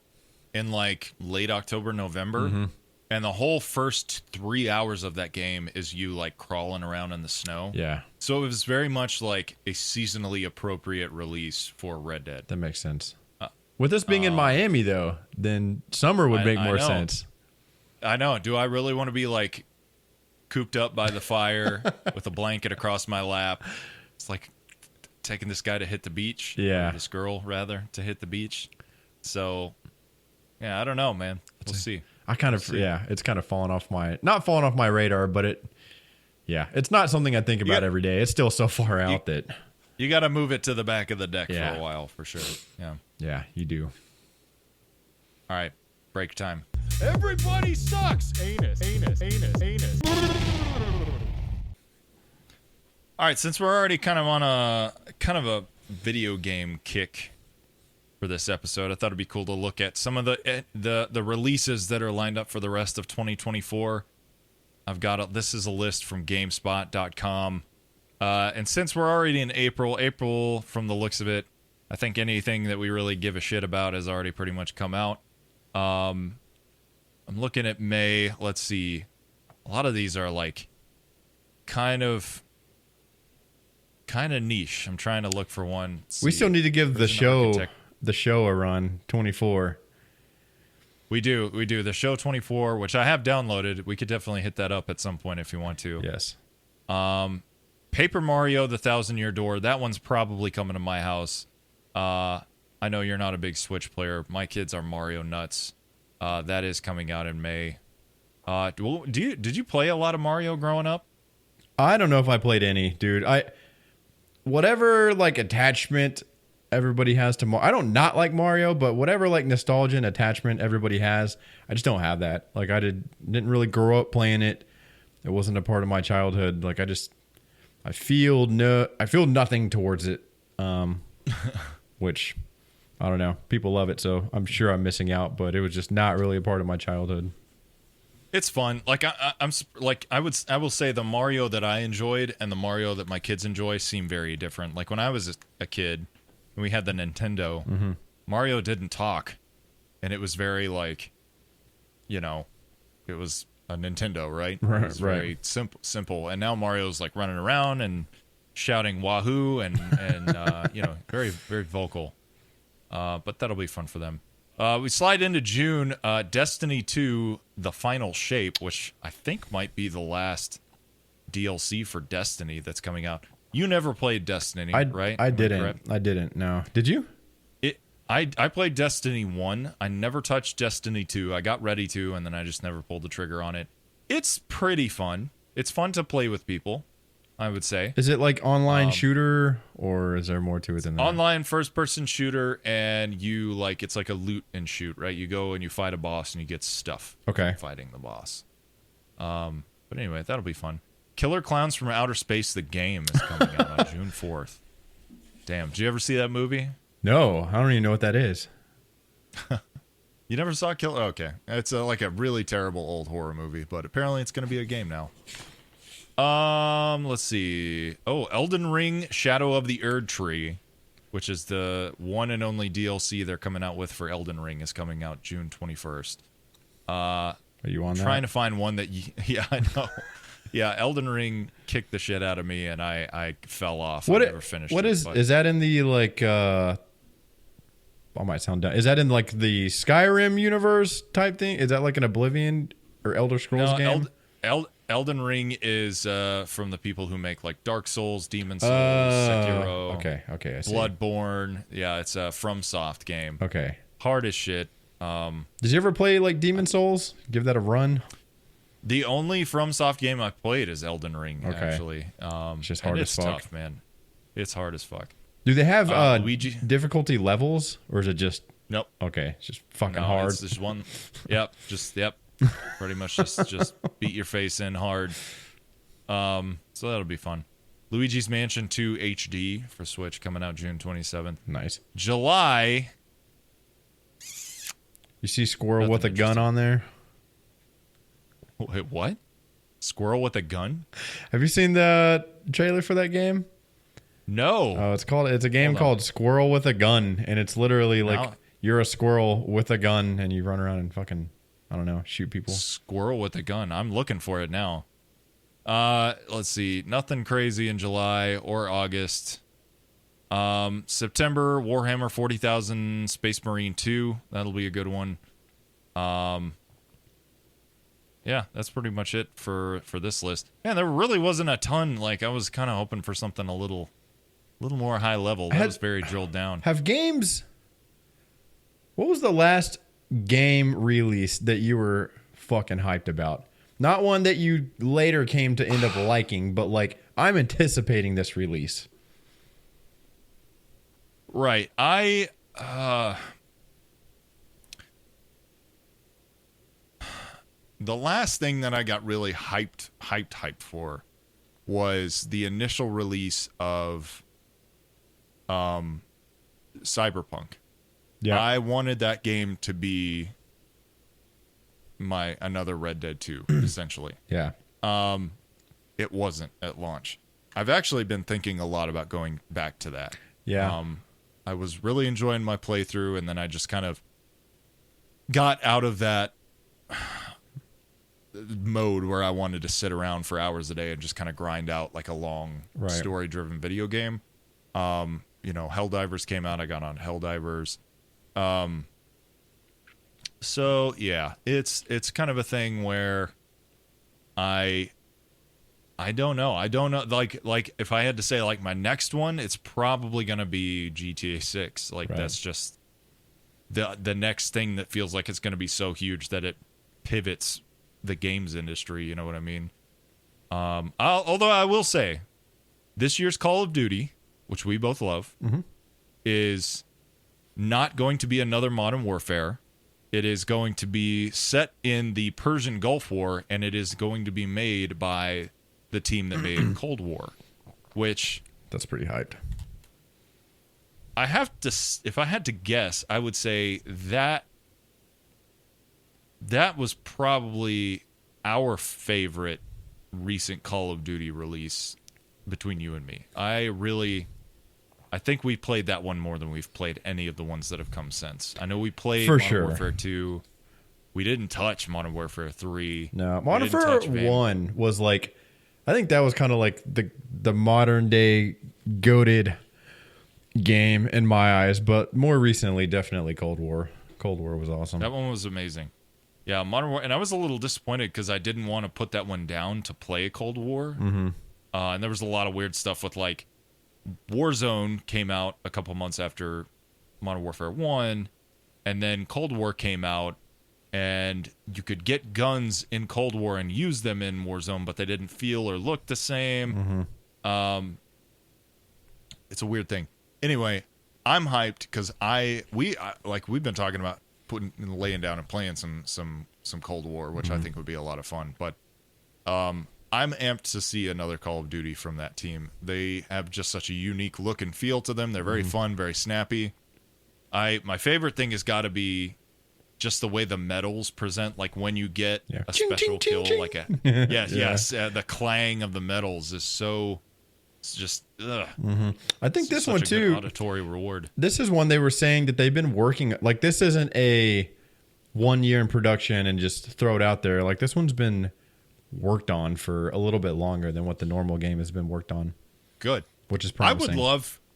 in like late October, November, and the whole first 3 hours of that game is you like crawling around in the snow. Yeah. So it was very much like a seasonally appropriate release for Red Dead. That makes sense. With this being in Miami though, then summer would make more sense. I know. Do I really want to be like cooped up by the fire with a blanket across my lap? It's like taking this guy to hit the beach. Yeah. Or this girl, rather, to hit the beach. So, yeah, I don't know, man. We'll see. it's kind of not falling off my radar, but it's not something I think about every day. It's still so far out that you got to move it to the back of the deck for a while, for sure. Yeah. Yeah, you do. All right, break time. Everybody sucks. Anus. All right, since we're already kind of on a video game kick for this episode, I thought it'd be cool to look at some of the releases that are lined up for the rest of 2024. This is a list from GameSpot.com, and since we're already in April, from the looks of it, I think anything that we really give a shit about has already pretty much come out. I'm looking at May. Let's see. A lot of these are like kind of niche. I'm trying to look for one. We still need to give the show a run. 24. We do. The show 24, which I have downloaded. We could definitely hit that up at some point if you want to. Yes. Paper Mario: The Thousand Year Door. That one's probably coming to my house. I know you're not a big Switch player. My kids are Mario nuts. That is coming out in May. Did you play a lot of Mario growing up? I don't know if I played any, dude. Whatever like attachment everybody has to Mario. I don't not like Mario, but whatever like nostalgia and attachment everybody has, I just don't have that. Like I didn't really grow up playing it. It wasn't a part of my childhood. Like I feel nothing towards it. Which I don't know. People love it, so I'm sure I'm missing out, but it was just not really a part of my childhood. It's fun. Like I will say the Mario that I enjoyed and the Mario that my kids enjoy seem very different. Like when I was a kid and we had the Nintendo, Mario didn't talk, and it was very like, it was a Nintendo, right? It was very simple. And now Mario's like running around and shouting "Wahoo!" and very very vocal. But that'll be fun for them. We slide into June. Destiny 2: The Final Shape, which I think might be the last DLC for Destiny that's coming out. You never played Destiny, right? I didn't. No. Did you? I played Destiny 1. I never touched Destiny 2. I got ready to, and then I just never pulled the trigger on it. It's pretty fun. It's fun to play with people, I would say. Is it like online shooter, or is there more to it than that? Online first-person shooter, and it's like a loot and shoot, right? You go and you fight a boss, and you get stuff. Okay. Fighting the boss. But anyway, that'll be fun. Killer Clowns from Outer Space, the game, is coming out on June 4th. Damn, did you ever see that movie? No, I don't even know what that is. You never saw Killer? Okay. It's like a really terrible old horror movie, but apparently it's going to be a game now. Let's see. Oh, Elden Ring: Shadow of the Erd Tree, which is the one and only DLC they're coming out with for Elden Ring, is coming out June 21st. Are you on that? Trying to find one that yeah, I know. Yeah, Elden Ring kicked the shit out of me, and I fell off. I never finished it. Is that in the like I might sound dumb. Is that in like the Skyrim universe type thing? Is that like an Oblivion or Elder Scrolls game? Elden Ring is from the people who make like Dark Souls, Demon Souls, Sekiro. Okay, I see. Bloodborne. Yeah, it's a FromSoft game. Okay. Hard as shit. Did you ever play like Demon Souls? Give that a run. The only FromSoft game I've played is Elden Ring. Okay. Actually, it's just hard as fuck. It's tough, man. It's hard as fuck. Do they have difficulty levels, or is it just? Nope. Okay, it's just fucking hard. It's just one. Yep. Pretty much just beat your face in hard. So that'll be fun. Luigi's Mansion 2 HD for Switch coming out June 27th. Nice. July. You see Squirrel with a gun on there? Wait, what? Squirrel with a gun? Have you seen the trailer for that game? No. Oh, it's a game called Squirrel with a Gun, and it's literally like you're a squirrel with a gun and you run around and fucking, I don't know, shoot people. Squirrel with a gun. I'm looking for it now. Let's see. Nothing crazy in July or August. September, Warhammer 40,000 Space Marine 2. That'll be a good one. Yeah, that's pretty much it for this list. Man, there really wasn't a ton. Like, I was kind of hoping for something a little more high level. That was very drilled down. Have games... What was the last game release that you were fucking hyped about? Not one that you later came to end up liking, but like, I'm anticipating this release. Right. The last thing that I got really hyped for was the initial release of Cyberpunk. Yeah. I wanted that game to be another Red Dead 2, essentially. Yeah. It wasn't at launch. I've actually been thinking a lot about going back to that. Yeah. I was really enjoying my playthrough, and then I just kind of got out of that mode where I wanted to sit around for hours a day and just kind of grind out like a long story-driven video game. Helldivers came out. I got on Helldivers. So yeah, it's kind of a thing where I don't know. Like if I had to say like my next one, it's probably gonna be GTA 6. Like that's just the next thing that feels like it's gonna be so huge that it pivots the games industry. You know what I mean? Although I will say, this year's Call of Duty, which we both love, is not going to be another Modern Warfare. It is going to be set in the Persian Gulf War, and it is going to be made by the team that made Cold War, which... That's pretty hyped. If I had to guess, I would say that was probably our favorite recent Call of Duty release between you and me. I think we played that one more than we've played any of the ones that have come since. I know we played Modern Warfare 2. We didn't touch Modern Warfare 3. No, Modern Warfare 1 was like, I think that was kind of like the modern day goated game in my eyes, but more recently, definitely Cold War. Cold War was awesome. That one was amazing. Yeah, Modern War, and I was a little disappointed because I didn't want to put that one down to play Cold War. And there was a lot of weird stuff with like Warzone came out a couple months after Modern Warfare 1, and then Cold War came out, and you could get guns in Cold War and use them in Warzone, but they didn't feel or look the same. It's a weird thing. Anyway, I'm hyped because we've been talking about laying down and playing some Cold War, which I think would be a lot of fun. But I'm amped to see another Call of Duty from that team. They have just such a unique look and feel to them. They're very fun, very snappy. My favorite thing has got to be just the way the medals present. Like when you get a special kill, like the clang of the medals is so. It's just. I think this one too. Auditory reward. This is one they were saying that they've been working. Like this isn't a 1 year in production and just throw it out there. Like this one's been worked on for a little bit longer than what the normal game has been worked on. Good. Which is promising.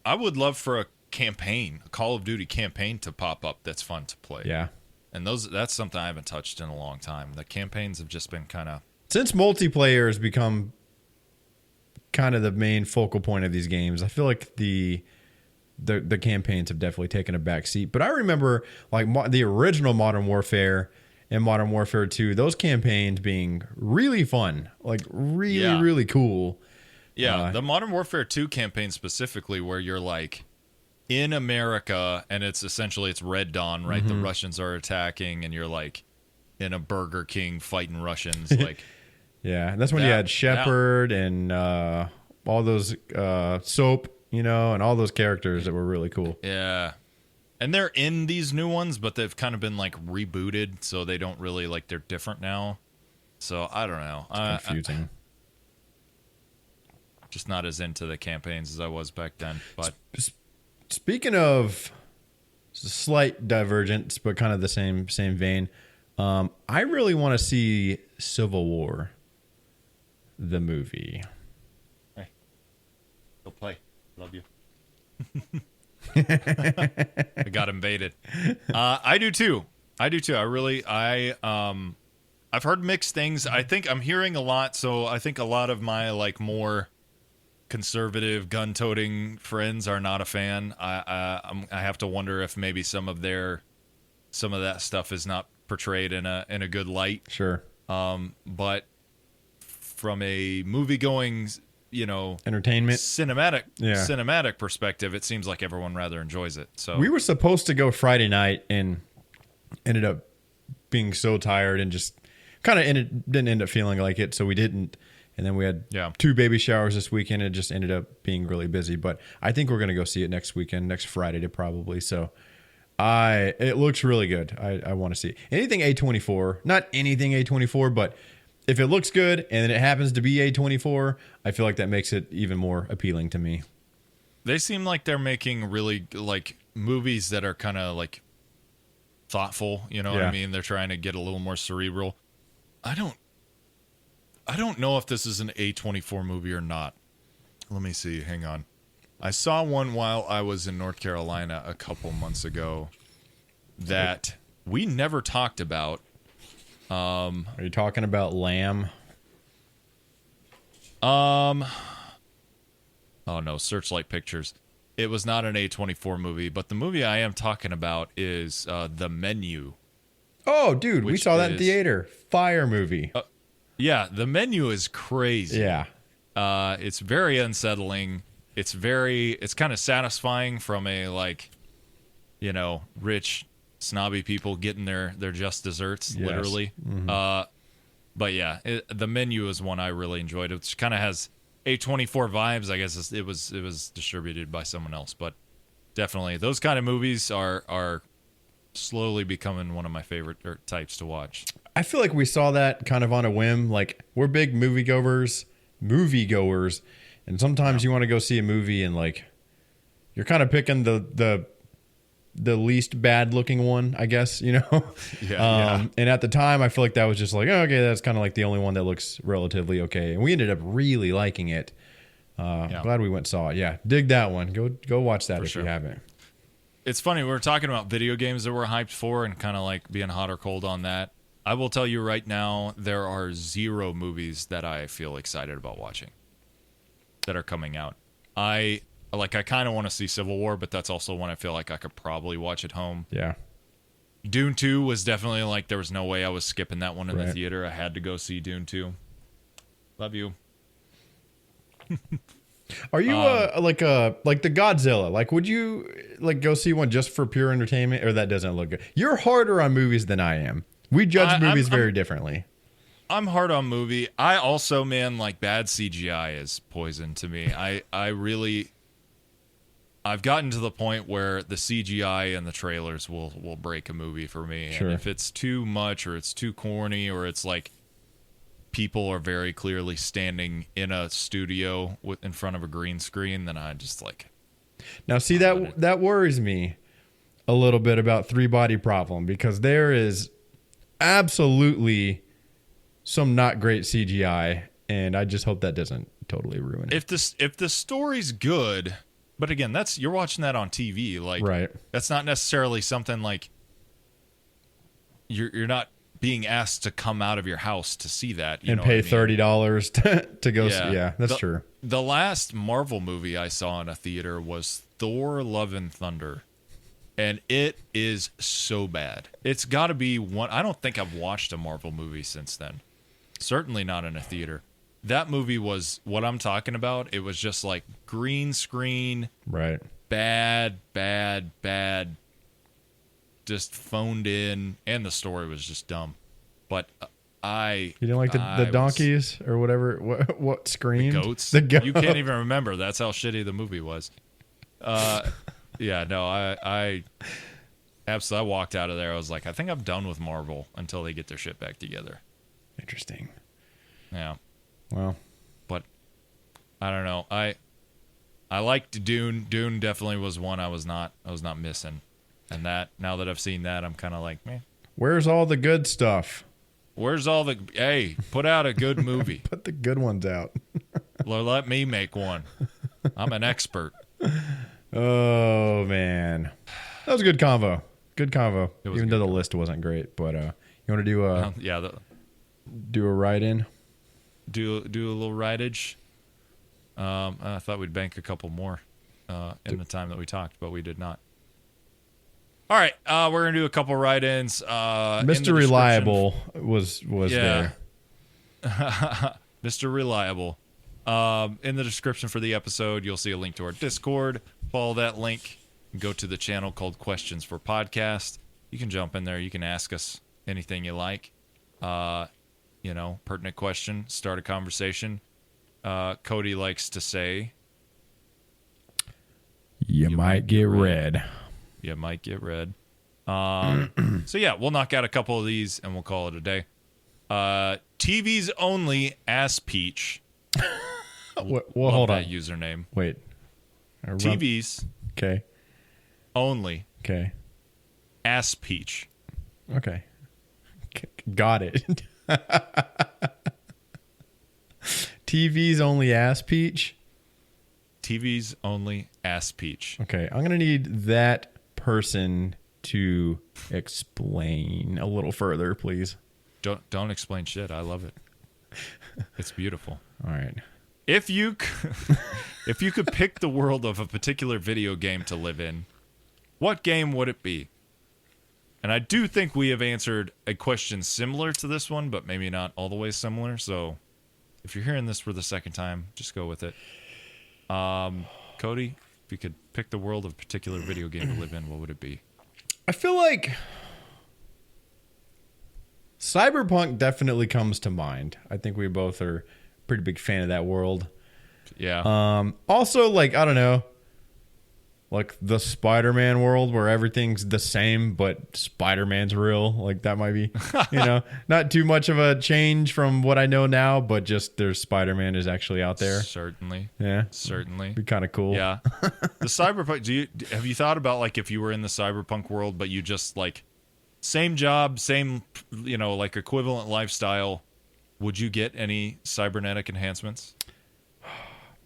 I would love for a campaign, a Call of Duty campaign to pop up that's fun to play. Yeah. And that's something I haven't touched in a long time. The campaigns have just been kind of... Since multiplayer has become kind of the main focal point of these games, I feel like the campaigns have definitely taken a back seat. But I remember like the original Modern Warfare and Modern Warfare 2, those campaigns being really fun, like really cool. Yeah, the Modern Warfare 2 campaign specifically, where you're like in America and it's Red Dawn, right? The Russians are attacking and you're like in a Burger King fighting Russians. Like, yeah, that's when you had Shepard and all those Soap, and all those characters that were really cool. Yeah. And they're in these new ones, but they've kind of been like rebooted, so they don't really like they're different now. So I don't know. It's confusing. Just not as into the campaigns as I was back then. But speaking of slight divergence, but kind of the same vein, I really want to see Civil War, the movie. Hey, go play. Love you. I got invaded. I do too. I've heard mixed things. I think I'm hearing a lot. So I think a lot of my like more conservative gun-toting friends are not a fan. I have to wonder if maybe some of their some of that stuff is not portrayed in a good light. Sure. But from a movie-going, Entertainment. cinematic perspective, it seems like everyone rather enjoys it. So We were supposed to go Friday night and ended up being so tired and just kind of didn't end up feeling like it, so we didn't. And then we had 2 baby showers this weekend, and it just ended up being really busy. But I think we're going to go see it next weekend, next Friday probably. So it looks really good. I want to see it. Anything A24, not anything A24, but if it looks good and it happens to be A24, I feel like that makes it even more appealing to me. They seem like they're making really like movies that are kind of like thoughtful, what I mean? They're trying to get a little more cerebral. I don't know if this is an A24 movie or not. Let me see. Hang on. I saw one while I was in North Carolina a couple months ago that we never talked about. Are you talking about Lamb? Oh no, Searchlight Pictures. It was not an A24 movie, but the movie I am talking about is The Menu. Oh, dude, we Which saw that in is- theater. Fire movie. Yeah, The Menu is crazy. Yeah. It's very unsettling. It's kind of satisfying from a rich snobby people getting their just desserts, Yes. literally. But yeah, The Menu is one I really enjoyed. It kind of has A24 vibes. I guess it was distributed by someone else, but definitely those kind of movies are slowly becoming one of my favorite types to watch. I feel like we saw that kind of on a whim. Like, we're big moviegoers, and sometimes you want to go see a movie and like you're kind of picking the least bad looking one, I guess, Yeah. And at the time I feel like that was just like, oh, okay, that's kind of like the only one that looks relatively okay, and we ended up really liking it. Glad we went and saw it. Yeah, dig that one. Go watch that if sure. you haven't. It's funny, we were talking about video games that we're hyped for and kind of like being hot or cold on that. I will tell you right now, there are 0 movies that I feel excited about watching that are coming out. I kind of want to see Civil War, but that's also one I feel like I could probably watch at home. Yeah. Dune 2 was definitely like, there was no way I was skipping that one in the Right. theater. I had to go see Dune 2. Love you. Are you like the Godzilla? Like, would you like go see one just for pure entertainment, or that doesn't look good? You're harder on movies than I am. We judge movies very differently. I'm hard on movie. I also, man, like bad CGI is poison to me. I've gotten to the point where the CGI and the trailers will break a movie for me. Sure. And if it's too much or it's too corny or it's like people are very clearly standing in a studio in front of a green screen, then I just like... Now, see, that worries me a little bit about Three Body Problem, because there is absolutely some not great CGI, and I just hope that doesn't totally ruin it. If the story's good, but again, you're watching that on TV, like Right. That's not necessarily something like you're not being asked to come out of your house to see that And pay $30 to go see. Yeah, that's true. The last Marvel movie I saw in a theater was Thor: Love and Thunder. And it is so bad. It's got to be one. I don't think I've watched a Marvel movie since then. Certainly not in a theater. That movie was what I'm talking about. It was just like green screen, Right. bad, just phoned in, and the story was just dumb. But You didn't like the donkeys or whatever? What screamed? goats. The goats. You can't even remember. That's how shitty the movie was. Yeah, no, I absolutely. I walked out of there. I was like, I think I'm done with Marvel until they get their shit back together. Interesting. Yeah, Well, but I don't know. I liked Dune. Dune definitely was one I was not missing. And that, now that I've seen that, I'm kind of like, man, where's all the good stuff? where's all the, hey, put out a good movie. Put the good ones out. Let me make one. I'm an expert. Oh, man. That was a good convo. Good convo. It was Even a though good the list wasn't great. But you want to do a Yeah, write-in? do a little rideage. I thought we'd bank a couple more in the time that we talked, but we did not. All right, we're gonna do a couple write-ins. Mr. Reliable was there. Mr. Reliable. In the description for the episode, you'll see a link to our Discord. Follow that link. Go to the channel called Questions for Podcast. You can jump in there. You can ask us anything you like. Pertinent question. Start a conversation. Cody likes to say, You might get red. You might get red. So yeah, we'll knock out a couple of these and we'll call it a day. TV's only ass peach. Well, Love hold that on. username. Wait. TV's Okay. only Okay. ass peach. Okay. Got it. TV's only ass peach. TV's only ass peach. Okay, I'm gonna need that person to explain a little further, please. Don't explain shit. I love it. It's beautiful. All right. If you could pick the world of a particular video game to live in, what game would it be? And I do think we have answered a question similar to this one, but maybe not all the way similar. So if you're hearing this for the second time, just go with it. Cody, if you could pick the world of a particular video game to live in, what would it be? I feel like Cyberpunk definitely comes to mind. I think we both are a pretty big fan of that world. Yeah. Also, like, I don't know, like the Spider-Man world where everything's the same, but Spider-Man's real. Like that might be, not too much of a change from what I know now, but just there's Spider-Man is actually out there. Certainly. Yeah. Certainly. Be kind of cool. Yeah. The Cyberpunk, have you thought about like if you were in the Cyberpunk world, but you just like same job, same, like equivalent lifestyle, would you get any cybernetic enhancements?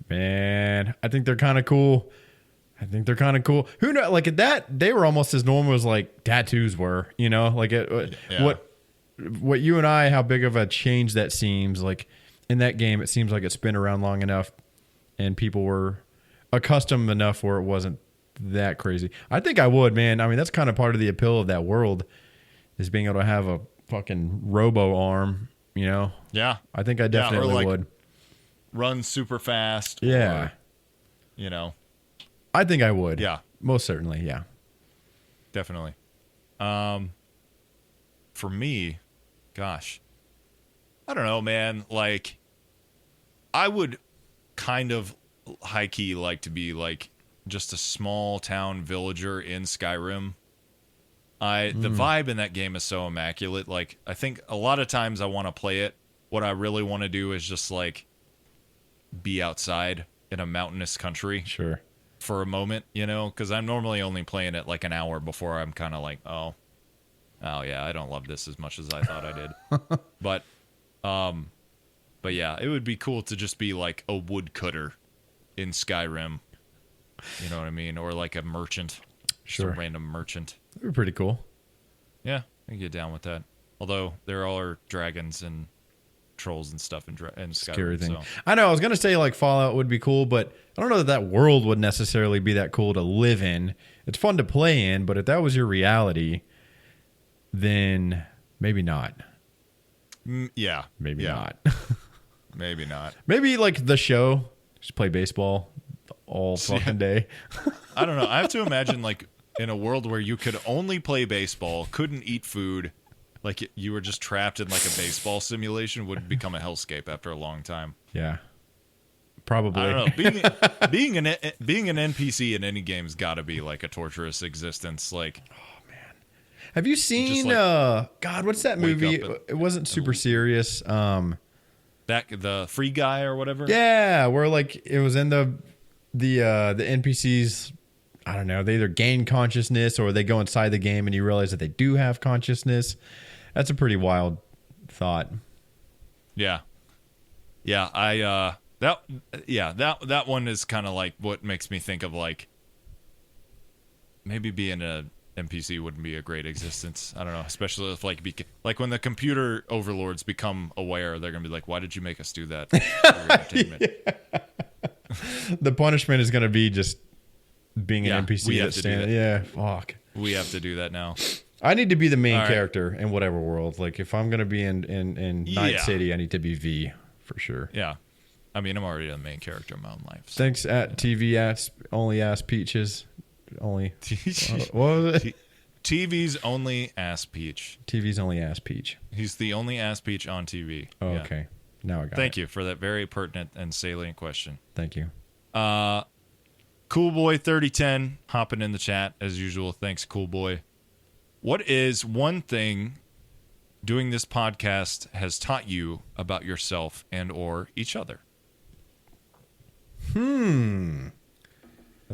Man, I think they're kind of cool. Who knows? Like at that, they were almost as normal as like tattoos were. Like Yeah. what you and I, how big of a change that seems. Like in that game, it seems like it's been around long enough, and people were accustomed enough where it wasn't that crazy. I think I would, man. I mean, that's kind of part of the appeal of that world, is being able to have a fucking robo arm. Yeah. I think I definitely would. Run super fast. Yeah. Or, I think I would. Yeah. Most certainly. Yeah. Definitely. For me, gosh, I don't know, man. Like, I would kind of high key like to be like just a small town villager in Skyrim. The vibe in that game is so immaculate. Like, I think a lot of times I want to play it. What I really want to do is just like be outside in a mountainous country. Sure. For a moment, because I'm normally only playing it like an hour before I'm kind of like, oh yeah, I don't love this as much as I thought I did. But yeah, it would be cool to just be like a woodcutter in Skyrim. You know what I mean? Or like a merchant. Sure. Just a random merchant. That'd be pretty cool. Yeah, I can get down with that. Although there are dragons and trolls and stuff in Skyrim. Scary thing. So. I know. I was gonna say like Fallout would be cool, but I don't know that world would necessarily be that cool to live in. It's fun to play in, but if that was your reality, then maybe not. Yeah. Maybe not. Maybe not. Maybe like the show, just play baseball all fucking day. I don't know. I have to imagine like in a world where you could only play baseball, couldn't eat food. Like you were just trapped in like a baseball simulation would become a hellscape after a long time. Yeah, probably. I don't know. Being an NPC in any game's got to be like a torturous existence. Like, oh man, have you seen? Like, God, what's that movie? It wasn't super serious. That the Free Guy or whatever. Yeah, where like it was in the NPCs. I don't know. They either gain consciousness or they go inside the game and you realize that they do have consciousness. That's a pretty wild thought. Yeah. Yeah. That one is kind of like what makes me think of like maybe being a NPC wouldn't be a great existence. I don't know, especially if like when the computer overlords become aware, they're gonna be like, "Why did you make us do that?" For entertainment. The punishment is gonna be just being an NPC we have that's to do standing. that. Yeah, fuck. We have to do that now. I need to be the main All right. character in whatever world. Like if I'm gonna be in Night Yeah. City, I need to be V for sure. Yeah. I mean, I'm already the main character in my own life. So. Thanks at TV ass only ass peaches. Only what was it? TV's only ass Peach. TV's only ass peach. He's the only ass Peach on TV. Oh, Yeah. okay. Now I got it. Thank you for that very pertinent and salient question. Thank you. Cool Boy 3010 hopping in the chat as usual. Thanks, Cool Boy. What is one thing doing this podcast has taught you about yourself and or each other? That's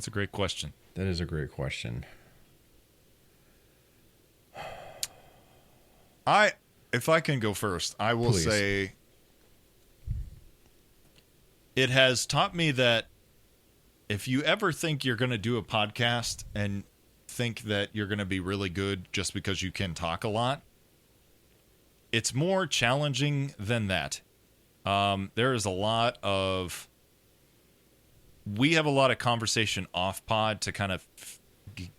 a great question. That is a great question. If I can go first, I will Please. say it has taught me that if you ever think you're going to do a podcast and think that you're going to be really good just because you can talk a lot, it's more challenging than that. There is a lot of... We have a lot of conversation off pod to kind of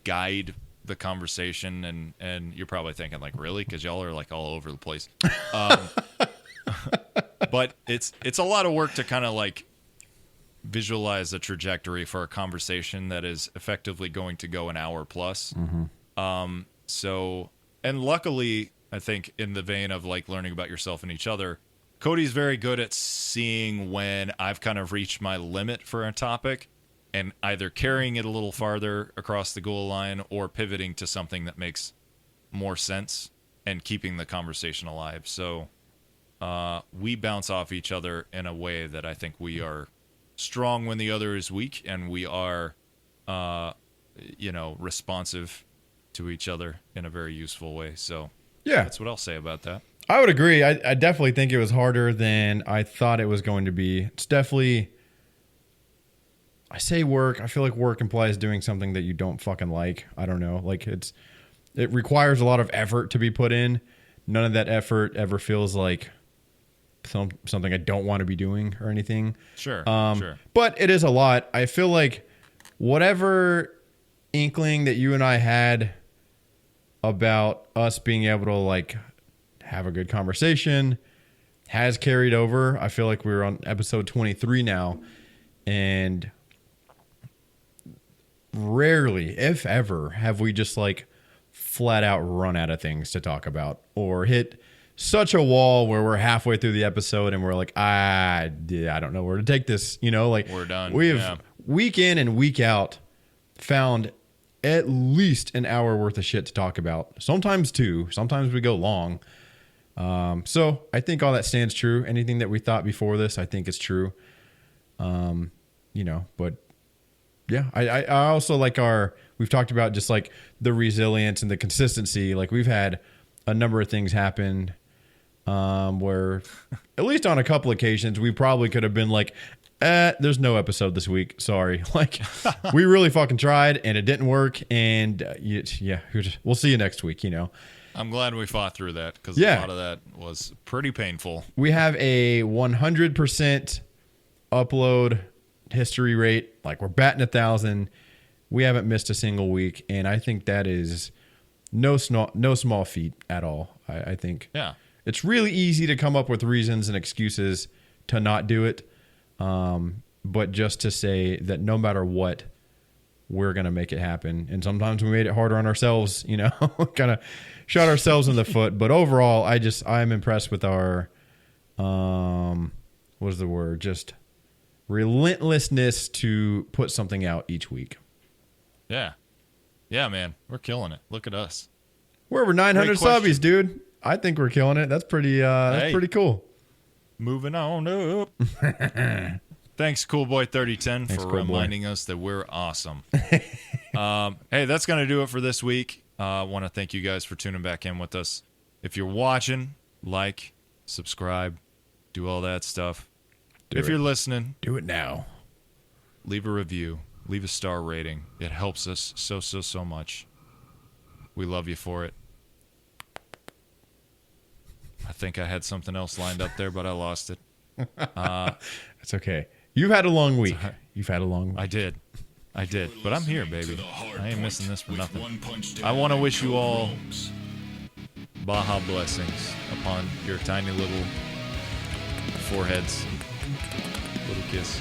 guide the conversation, and you're probably thinking, like, really? Because y'all are, like, all over the place. But it's a lot of work to kind of, like, visualize a trajectory for a conversation that is effectively going to go an hour plus. So, and luckily, I think in the vein of like learning about yourself and each other, Cody's very good at seeing when I've kind of reached my limit for a topic and either carrying it a little farther across the goal line or pivoting to something that makes more sense and keeping the conversation alive. So we bounce off each other in a way that I think we are strong when the other is weak, and we are, responsive to each other in a very useful way. So Yeah, that's what I'll say about that. I would agree. I definitely think it was harder than I thought it was going to be. It's definitely, I say work. I feel like work implies doing something that you don't fucking like. I don't know. Like it requires a lot of effort to be put in. None of that effort ever feels like something I don't want to be doing or anything. Sure. But it is a lot. I feel like whatever inkling that you and I had about us being able to like have a good conversation has carried over. I feel like we're on episode 23 now, and rarely, if ever, have we just like flat out run out of things to talk about or hit such a wall where we're halfway through the episode and we're like, I don't know where to take this. Like We're done. We have Yeah. week in and week out found at least an hour worth of shit to talk about. Sometimes two. Sometimes we go long. So I think all that stands true. Anything that we thought before this, I think is true. But yeah, I also like we've talked about just like the resilience and the consistency. Like we've had a number of things happen where at least on a couple occasions, we probably could have been like, there's no episode this week. Sorry. Like we really fucking tried and it didn't work. And we'll see you next week, I'm glad we fought through that because Yeah. a lot of that was pretty painful. We have a 100% upload history rate. Like we're batting 1,000. We haven't missed a single week. And I think that is no small feat at all. I think Yeah. it's really easy to come up with reasons and excuses to not do it. But just to say that no matter what, we're going to make it happen. And sometimes we made it harder on ourselves, kind of shot ourselves in the foot. But overall, I'm impressed with our, what is the word? Just relentlessness to put something out each week. Yeah. Yeah, man. We're killing it. Look at us. We're over 900 Great question. subbies, dude. I think we're killing it. That's pretty, that's Hey. pretty cool. Moving on up. Thanks, Cool Boy 3010, Thanks, for Cool Boy. reminding us that we're awesome. Hey, that's going to do it for this week. I want to thank you guys for tuning back in with us. If you're watching, like, subscribe, do all that stuff. If you're listening, Do it now. leave a review, leave a star rating. It helps us so much. We love you for it. I think I had something else lined up there, but I lost it. That's okay. You've had a long week. You've had a long week. I did. I did, but I'm here, baby. I ain't missing this for With nothing. One Punch Dad I want to and wish you Code all Realms. Baja blessings upon your tiny little foreheads. Little kiss.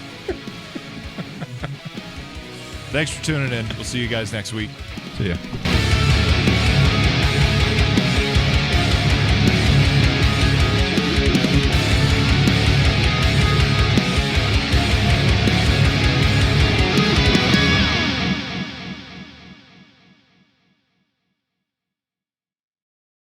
Thanks for tuning in. We'll see you guys next week. See ya.